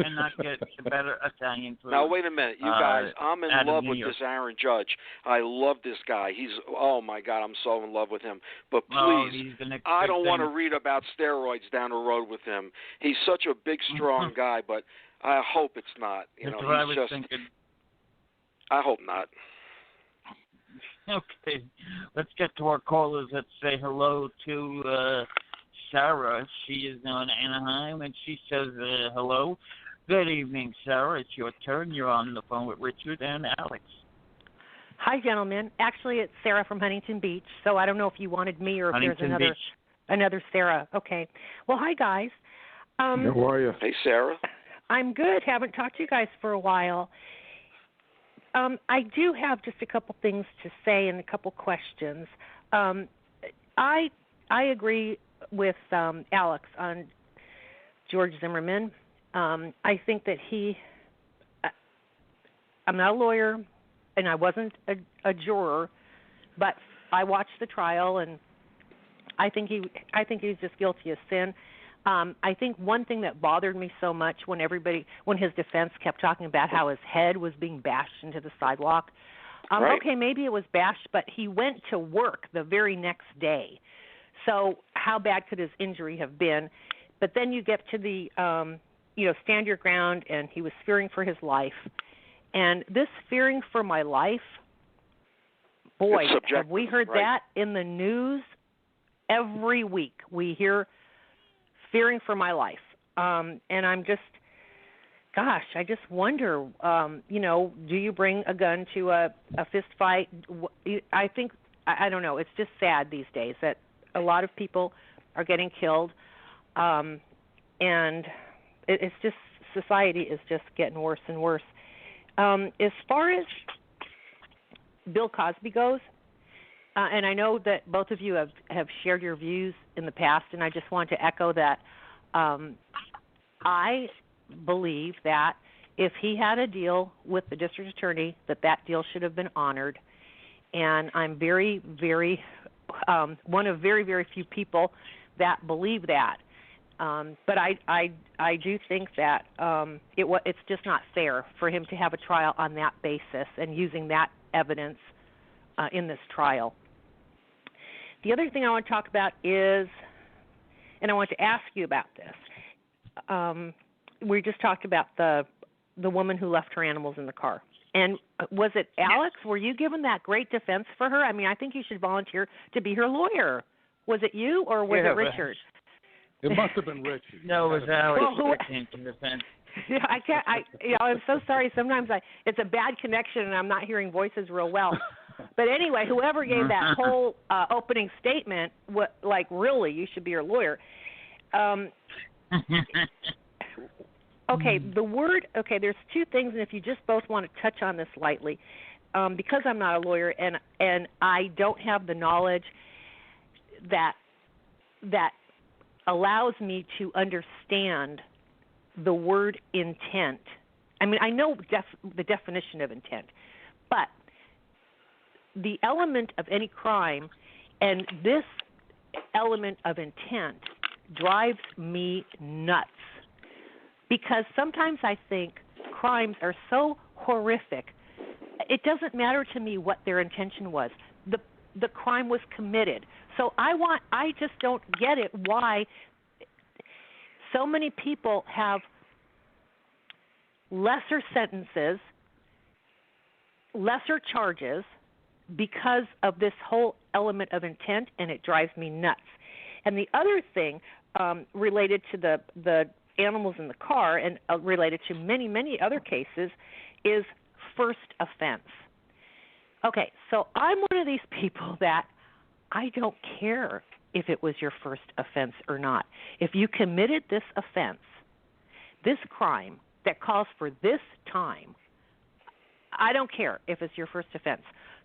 And not get better Italian food. Now, wait a minute. You guys, I'm in love with York. this Aaron Judge. I love this guy. Oh, my God, I'm so in love with him. But please, I don't want to read about steroids down the road with him. He's such a big, strong guy, but I hope it's not. That's what I was thinking. I hope not. Okay, let's get to our callers. Let's say hello to Sarah. She is now in Anaheim, and she says hello. Good evening, Sarah. It's your turn. You're on the phone with Richard and Alex. Hi, gentlemen. Actually, it's Sarah from Huntington Beach, so I don't know if you wanted me or if there's another Sarah. Okay. Well, hi, guys. How are you? Hey, Sarah. I'm good. Haven't talked to you guys for a while. I do have just a couple things to say and a couple questions. I agree with Alex on George Zimmerman. I think that I'm not a lawyer, and I wasn't a juror, but I watched the trial, and I think he's just guilty of sin. I think one thing that bothered me so much when his defense kept talking about how his head was being bashed into the sidewalk. Right. Okay, maybe it was bashed, but he went to work the very next day. So how bad could his injury have been? But then you get to the, stand your ground, and he was fearing for his life. And this fearing for my life, boy, have we heard that in the news every week. We hear fearing for my life. And I'm just, gosh, I just wonder, do you bring a gun to a fist fight? I think, I don't know, it's just sad these days that a lot of people are getting killed. And it's just, society is just getting worse and worse. As far as Bill Cosby goes, and I know that both of you have shared your views in the past, and I just want to echo that I believe that if he had a deal with the district attorney, that deal should have been honored. And I'm very, very one of very, very few people that believe that. But I do think that it's just not fair for him to have a trial on that basis and using that evidence in this trial. The other thing I want to talk about is, and I want to ask you about this. We just talked about the woman who left her animals in the car. And was it Alex? Were you given that great defense for her? I mean, I think you should volunteer to be her lawyer. Was it you or was it Richard? It must have been Richard. No, it was Alex that came to defense. Yeah, I can't. I'm so sorry. Sometimes it's a bad connection and I'm not hearing voices real well. But anyway, whoever gave that whole opening statement, really, you should be her lawyer. Okay, there's two things, and if you just both want to touch on this lightly, because I'm not a lawyer and I don't have the knowledge that allows me to understand the word intent. I mean, I know the definition of intent, but the element of any crime and this element of intent drives me nuts. Because sometimes I think crimes are so horrific, it doesn't matter to me what their intention was. The crime was committed. So I just don't get it why so many people have lesser sentences, lesser charges because of this whole element of intent, and it drives me nuts. And the other thing related to the animals in the car and related to many, many other cases is first offense. Okay, so I'm one of these people that I don't care if it was your first offense or not. If you committed this offense, this crime that calls for this time, I don't care if it's your first offense.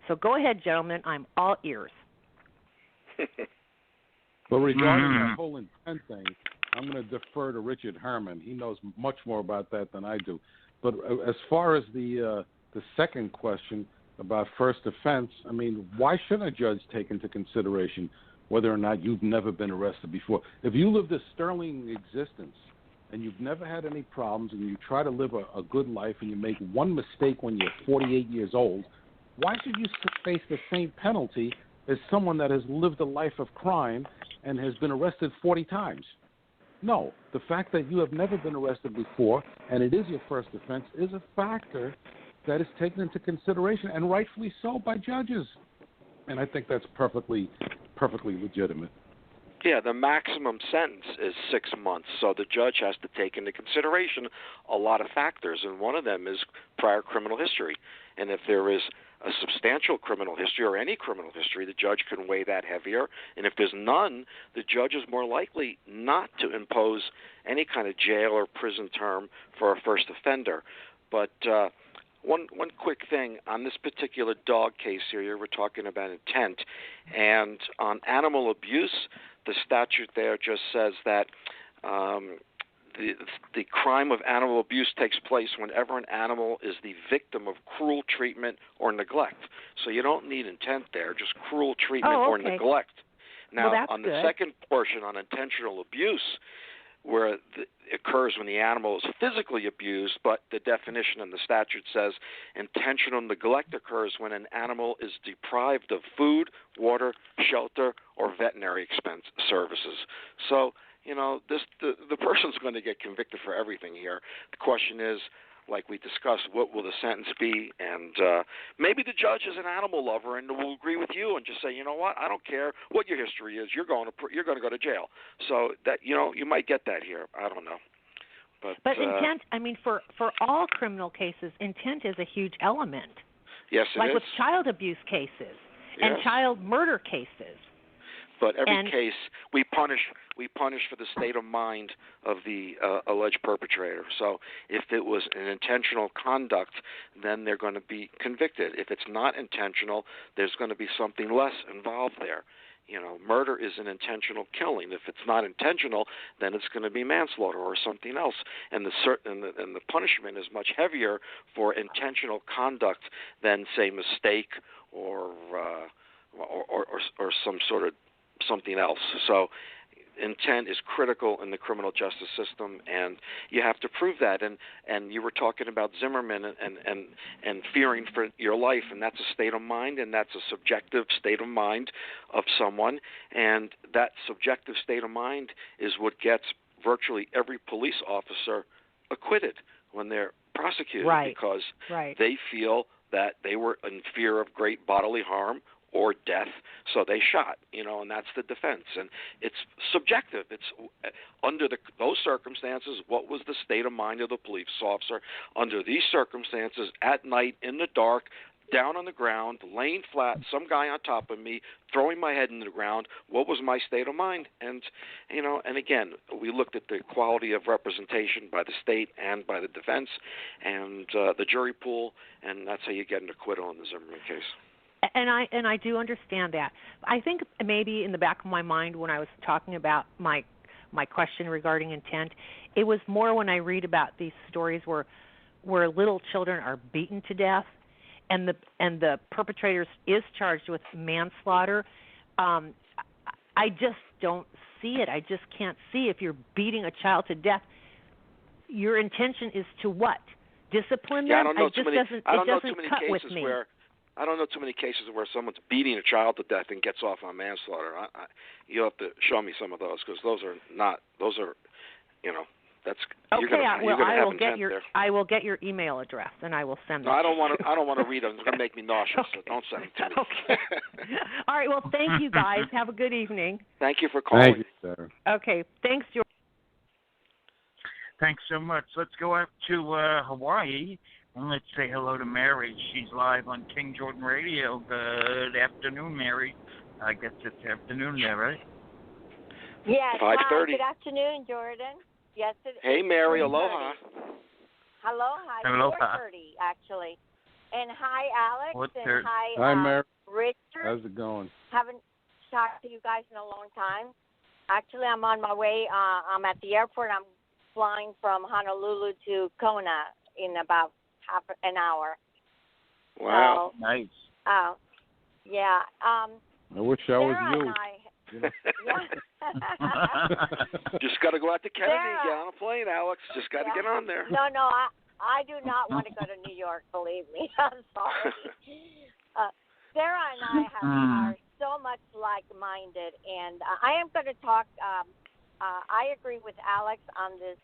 So go ahead, gentlemen. I'm all ears. Well, regarding that whole intent thing, I'm going to defer to Richard Herman. He knows much more about that than I do. But as far as the second question about first offense, I mean, why shouldn't a judge take into consideration whether or not you've never been arrested before? If you lived a sterling existence and you've never had any problems and you try to live a good life and you make one mistake when you're 48 years old, why should you face the same penalty as someone that has lived a life of crime and has been arrested 40 times? No, the fact that you have never been arrested before and it is your first offense is a factor that is taken into consideration, and rightfully so by judges. And I think that's perfectly legitimate. Yeah, the maximum sentence is 6 months, so the judge has to take into consideration a lot of factors, and one of them is prior criminal history. And if there is a substantial criminal history or any criminal history, the judge can weigh that heavier. And if there's none, the judge is more likely not to impose any kind of jail or prison term for a first offender. But one quick thing on this particular dog case here, we're talking about intent, and on animal abuse, the statute there just says that the crime of animal abuse takes place whenever an animal is the victim of cruel treatment or neglect. So you don't need intent there, just cruel treatment or neglect. Now, on the second portion, on intentional abuse, where it occurs when the animal is physically abused, but the definition in the statute says intentional neglect occurs when an animal is deprived of food, water, shelter, or veterinary expense services. So, the person's going to get convicted for everything here. The question is, like we discussed, what will the sentence be? And maybe the judge is an animal lover and will agree with you and just say, you know what, I don't care what your history is, you're going to go to jail. So that you might get that here. I don't know. But intent, for all criminal cases, intent is a huge element. Yes, it is. Like with child abuse cases and child murder cases. But every case, we punish for the state of mind of the alleged perpetrator. So if it was an intentional conduct, then they're going to be convicted. If it's not intentional, there's going to be something less involved there. Murder is an intentional killing. If it's not intentional, then it's going to be manslaughter or something else. And the punishment is much heavier for intentional conduct than, say, mistake or some sort of something else. So intent is critical in the criminal justice system, and you have to prove that. And you were talking about Zimmerman and fearing for your life, and that's a state of mind, and that's a subjective state of mind of someone. And that subjective state of mind is what gets virtually every police officer acquitted when they're prosecuted, because they feel that they were in fear of great bodily harm or death, so they shot, and that's the defense. And it's subjective. It's under those circumstances, what was the state of mind of the police officer under these circumstances, at night, in the dark, down on the ground, laying flat, some guy on top of me, throwing my head into the ground? What was my state of mind? And, and again, we looked at the quality of representation by the state and by the defense and the jury pool, and that's how you get an acquittal in the Zimmerman case. And I do understand that. I think maybe in the back of my mind when I was talking about my question regarding intent, it was more when I read about these stories where little children are beaten to death, and the perpetrator is charged with manslaughter. I just don't see it. I just can't see, if you're beating a child to death, your intention is to what? Discipline them? I don't know it too just many, doesn't, I don't it know doesn't too many cut cases with me. where I don't know too many cases where someone's beating a child to death and gets off on manslaughter. You'll have to show me some of those, because those are that's okay. You're gonna I will get your email address and I will send them. No, I don't want to read them. It's going to make me nauseous. Okay. So don't send them to me. Okay. All right. Well, thank you guys. Have a good evening. Thank you for calling. Thank you, sir. Okay. Thanks, George. Thanks so much. Let's go up to Hawaii and let's say hello to Mary. She's live on King Jordan Radio. Good afternoon, Mary. I guess it's afternoon there, right? Yes. 5:30. Hi. Good afternoon, Jordan. Yes, it is. Hey, Mary. Aloha. Aloha. Aloha. 4:30, actually. And hi, Alex. What's and there? hi, Mary. Richard. How's it going? Haven't talked to you guys in a long time. Actually, I'm on my way. I'm at the airport. I'm flying from Honolulu to Kona in about half an hour. Wow. So, nice. Yeah. I wish I was Sarah you. and I, Just got to go out to Kennedy and get on a plane, Alex. Just got to get on there. No, I do not want to go to New York, believe me. I'm sorry. Sarah and I are so much like-minded, and I am going to talk. I agree with Alex on this.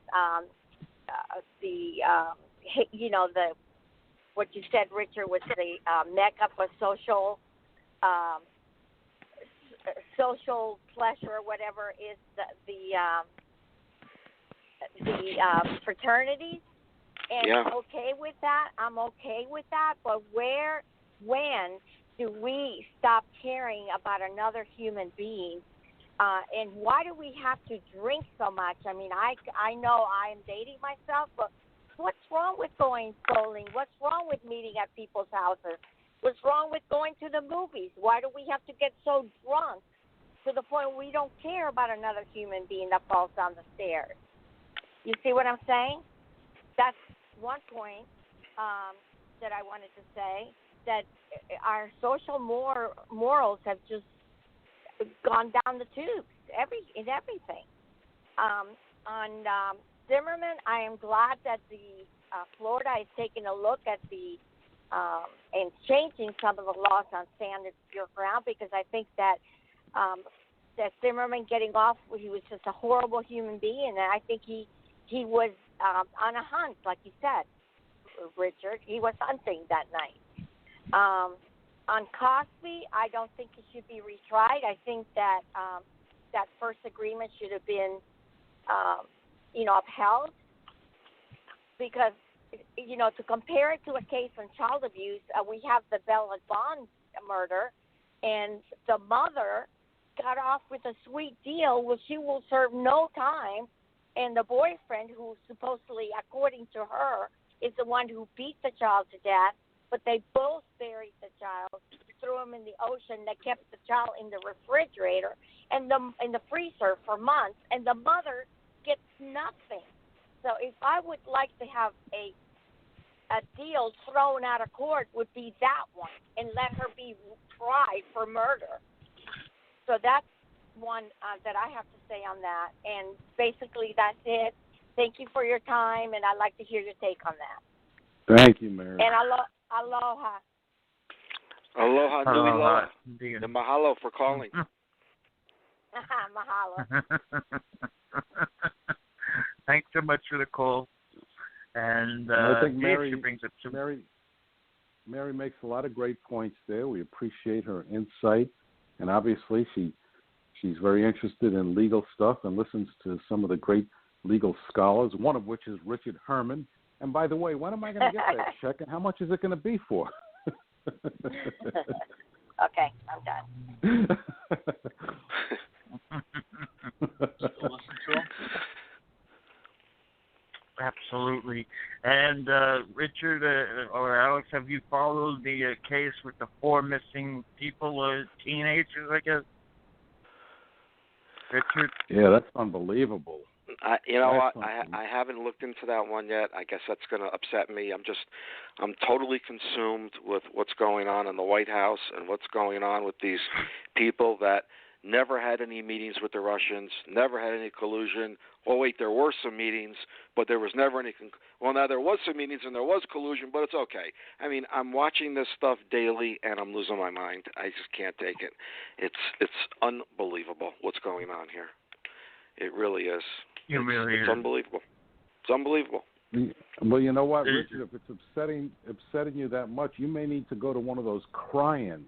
What you said, Richard, was the makeup of social pleasure, whatever is the fraternities, and okay with that. I'm okay with that, but when do we stop caring about another human being? And why do we have to drink so much? I mean, I know I am dating myself, but what's wrong with going bowling? What's wrong with meeting at people's houses? What's wrong with going to the movies? Why do we have to get so drunk to the point we don't care about another human being that falls down the stairs? You see what I'm saying? That's one point that I wanted to say, that our social morals have just gone down the tubes in everything. Zimmerman, I am glad that the Florida is taking a look at the and changing some of the laws on standard secure ground, because I think that that Zimmerman getting off, he was just a horrible human being, and I think he was on a hunt, like you said, Richard. He was hunting that night. On Cosby, I don't think he should be retried. I think that that first agreement should have been, upheld, because, to compare it to a case on child abuse, we have the Bella Bond murder, and the mother got off with a sweet deal where she will serve no time, and the boyfriend, who supposedly, according to her, is the one who beat the child to death, but they both buried the child, threw him in the ocean. They kept the child in the refrigerator and in the freezer for months, and the mother gets nothing. So if I would like to have a deal thrown out of court, would be that one, and let her be tried for murder. So that's one that I have to say on that. And basically, that's it. Thank you for your time, and I'd like to hear your take on that. Thank you, Mary. And aloha. Aloha, nui loa. Indeed. And mahalo for calling. Mahalo. Thanks so much for the call. And I think Mary brings up some... Mary makes a lot of great points there. We appreciate her insight, and obviously she's very interested in legal stuff and listens to some of the great legal scholars, one of which is Richard Herman. And by the way, when am I going to get that check, and how much is it going to be for? Okay, I'm done. Absolutely. And Richard or Alex, have you followed the case with the 4 missing people, teenagers, I guess? Richard? Yeah, that's unbelievable. I haven't looked into that one yet. I guess that's going to upset me. I'm totally consumed with what's going on in the White House and what's going on with these people that never had any meetings with the Russians, never had any collusion. Oh, wait, there were some meetings, but there was never any well, now there was some meetings and there was collusion, but it's okay. I mean, I'm watching this stuff daily, and I'm losing my mind. I just can't take it. It's unbelievable what's going on here. It really is. It's unbelievable. It's unbelievable. Well, you know what, Richard? If it's upsetting you that much, you may need to go to one of those cry-ins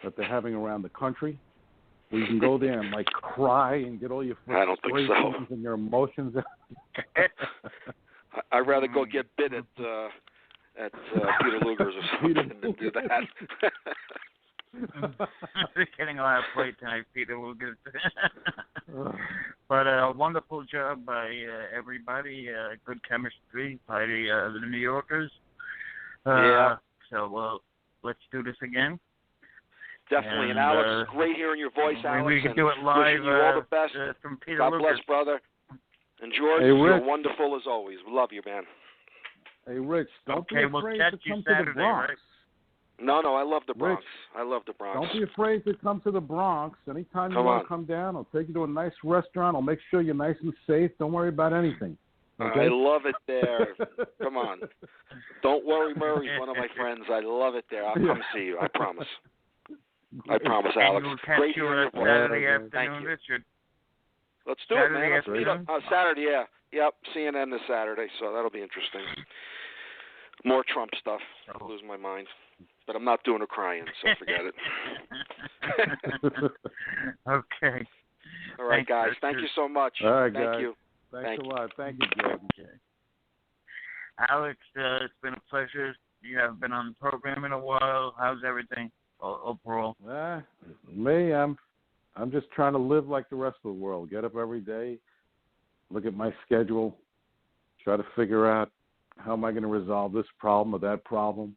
that they're having around the country, where you can go there and cry and get all your frustrations and your emotions out. I'd rather go get bit at Peter Luger's or something than do that. Getting a lot of play tonight, Peter Luger. But a wonderful job by everybody. Good chemistry by the New Yorkers. Yeah. So let's do this again. Definitely. And Alex, great hearing your voice, Alex. We can do it live. Wishing you all the best. From Peter God Lucas. bless, brother. And George, you're wonderful as always. We love you, man. Hey, Rich, don't be afraid to come to the Bronx. Right? No, I love the Bronx. Rich, I love the Bronx. Don't be afraid to come to the Bronx. Anytime you want to come down, I'll take you to a nice restaurant. I'll make sure you're nice and safe. Don't worry about anything. Okay? I love it there. Come on. Don't worry, Murray's one of my friends. I love it there. I'll come see you. I promise. I promise, Alex. Great hearing your voice. Thank you. Richard. Let's do it, man. Let's meet up. Saturday, yeah. Yep, CNN this Saturday, so that'll be interesting. More Trump stuff. I'll lose my mind. But I'm not doing a crying, so forget it. Okay. All right, guys. Thank you so much. All right, Thank guys. you. Thanks a lot. Thank you, Joe. Okay. Alex, it's been a pleasure. You haven't been on the program in a while. How's everything overall? Me, I'm just trying to live like the rest of the world. Get up every day, look at my schedule, try to figure out how am I going to resolve this problem or that problem.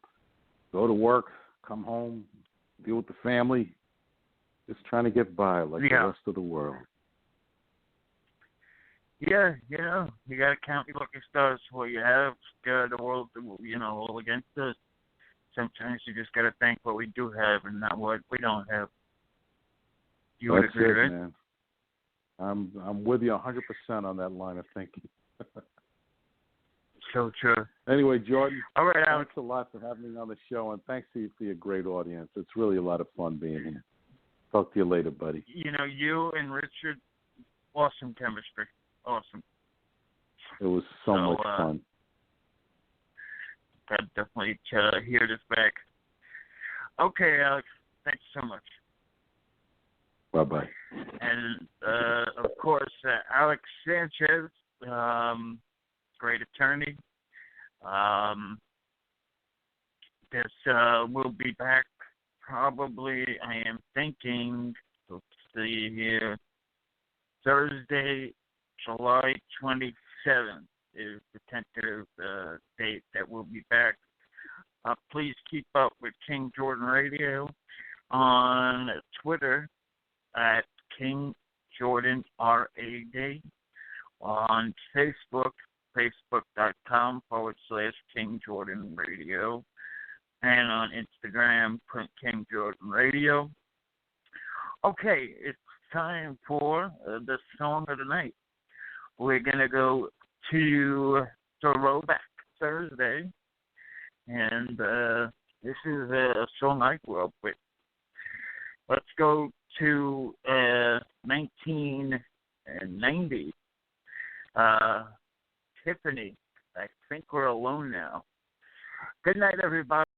Go to work, come home, deal with the family, just trying to get by like the rest of the world. Yeah, you got to count your lucky stars for what you have. The world, all against us. Sometimes you just got to thank what we do have and not what we don't have. You would agree, right? Man. I'm with you 100% on that line of thinking. So true. Anyway, Jordan, all right, Alex. Thanks a lot for having me on the show, and thanks to you for your great audience. It's really a lot of fun being here. Talk to you later, buddy. You know, you and Richard, awesome chemistry. Awesome. It was so much fun. I'll definitely hear this back. Okay, Alex. Thanks so much. Bye-bye. And, of course, Alex Sanchez, great attorney. This will be back probably, I am thinking, let's see here, Thursday, July 27th is the tentative date that we'll be back. Please keep up with King Jordan Radio on Twitter at King Jordan RAD, on Facebook, facebook.com/King Jordan Radio, and on Instagram, King Jordan Radio. Okay, it's time for the song of the night. We're going to go to Throwback Thursday, and this is a song I grew up with. Let's go to 1990. Tiffany, I think we're alone now. Good night, everybody.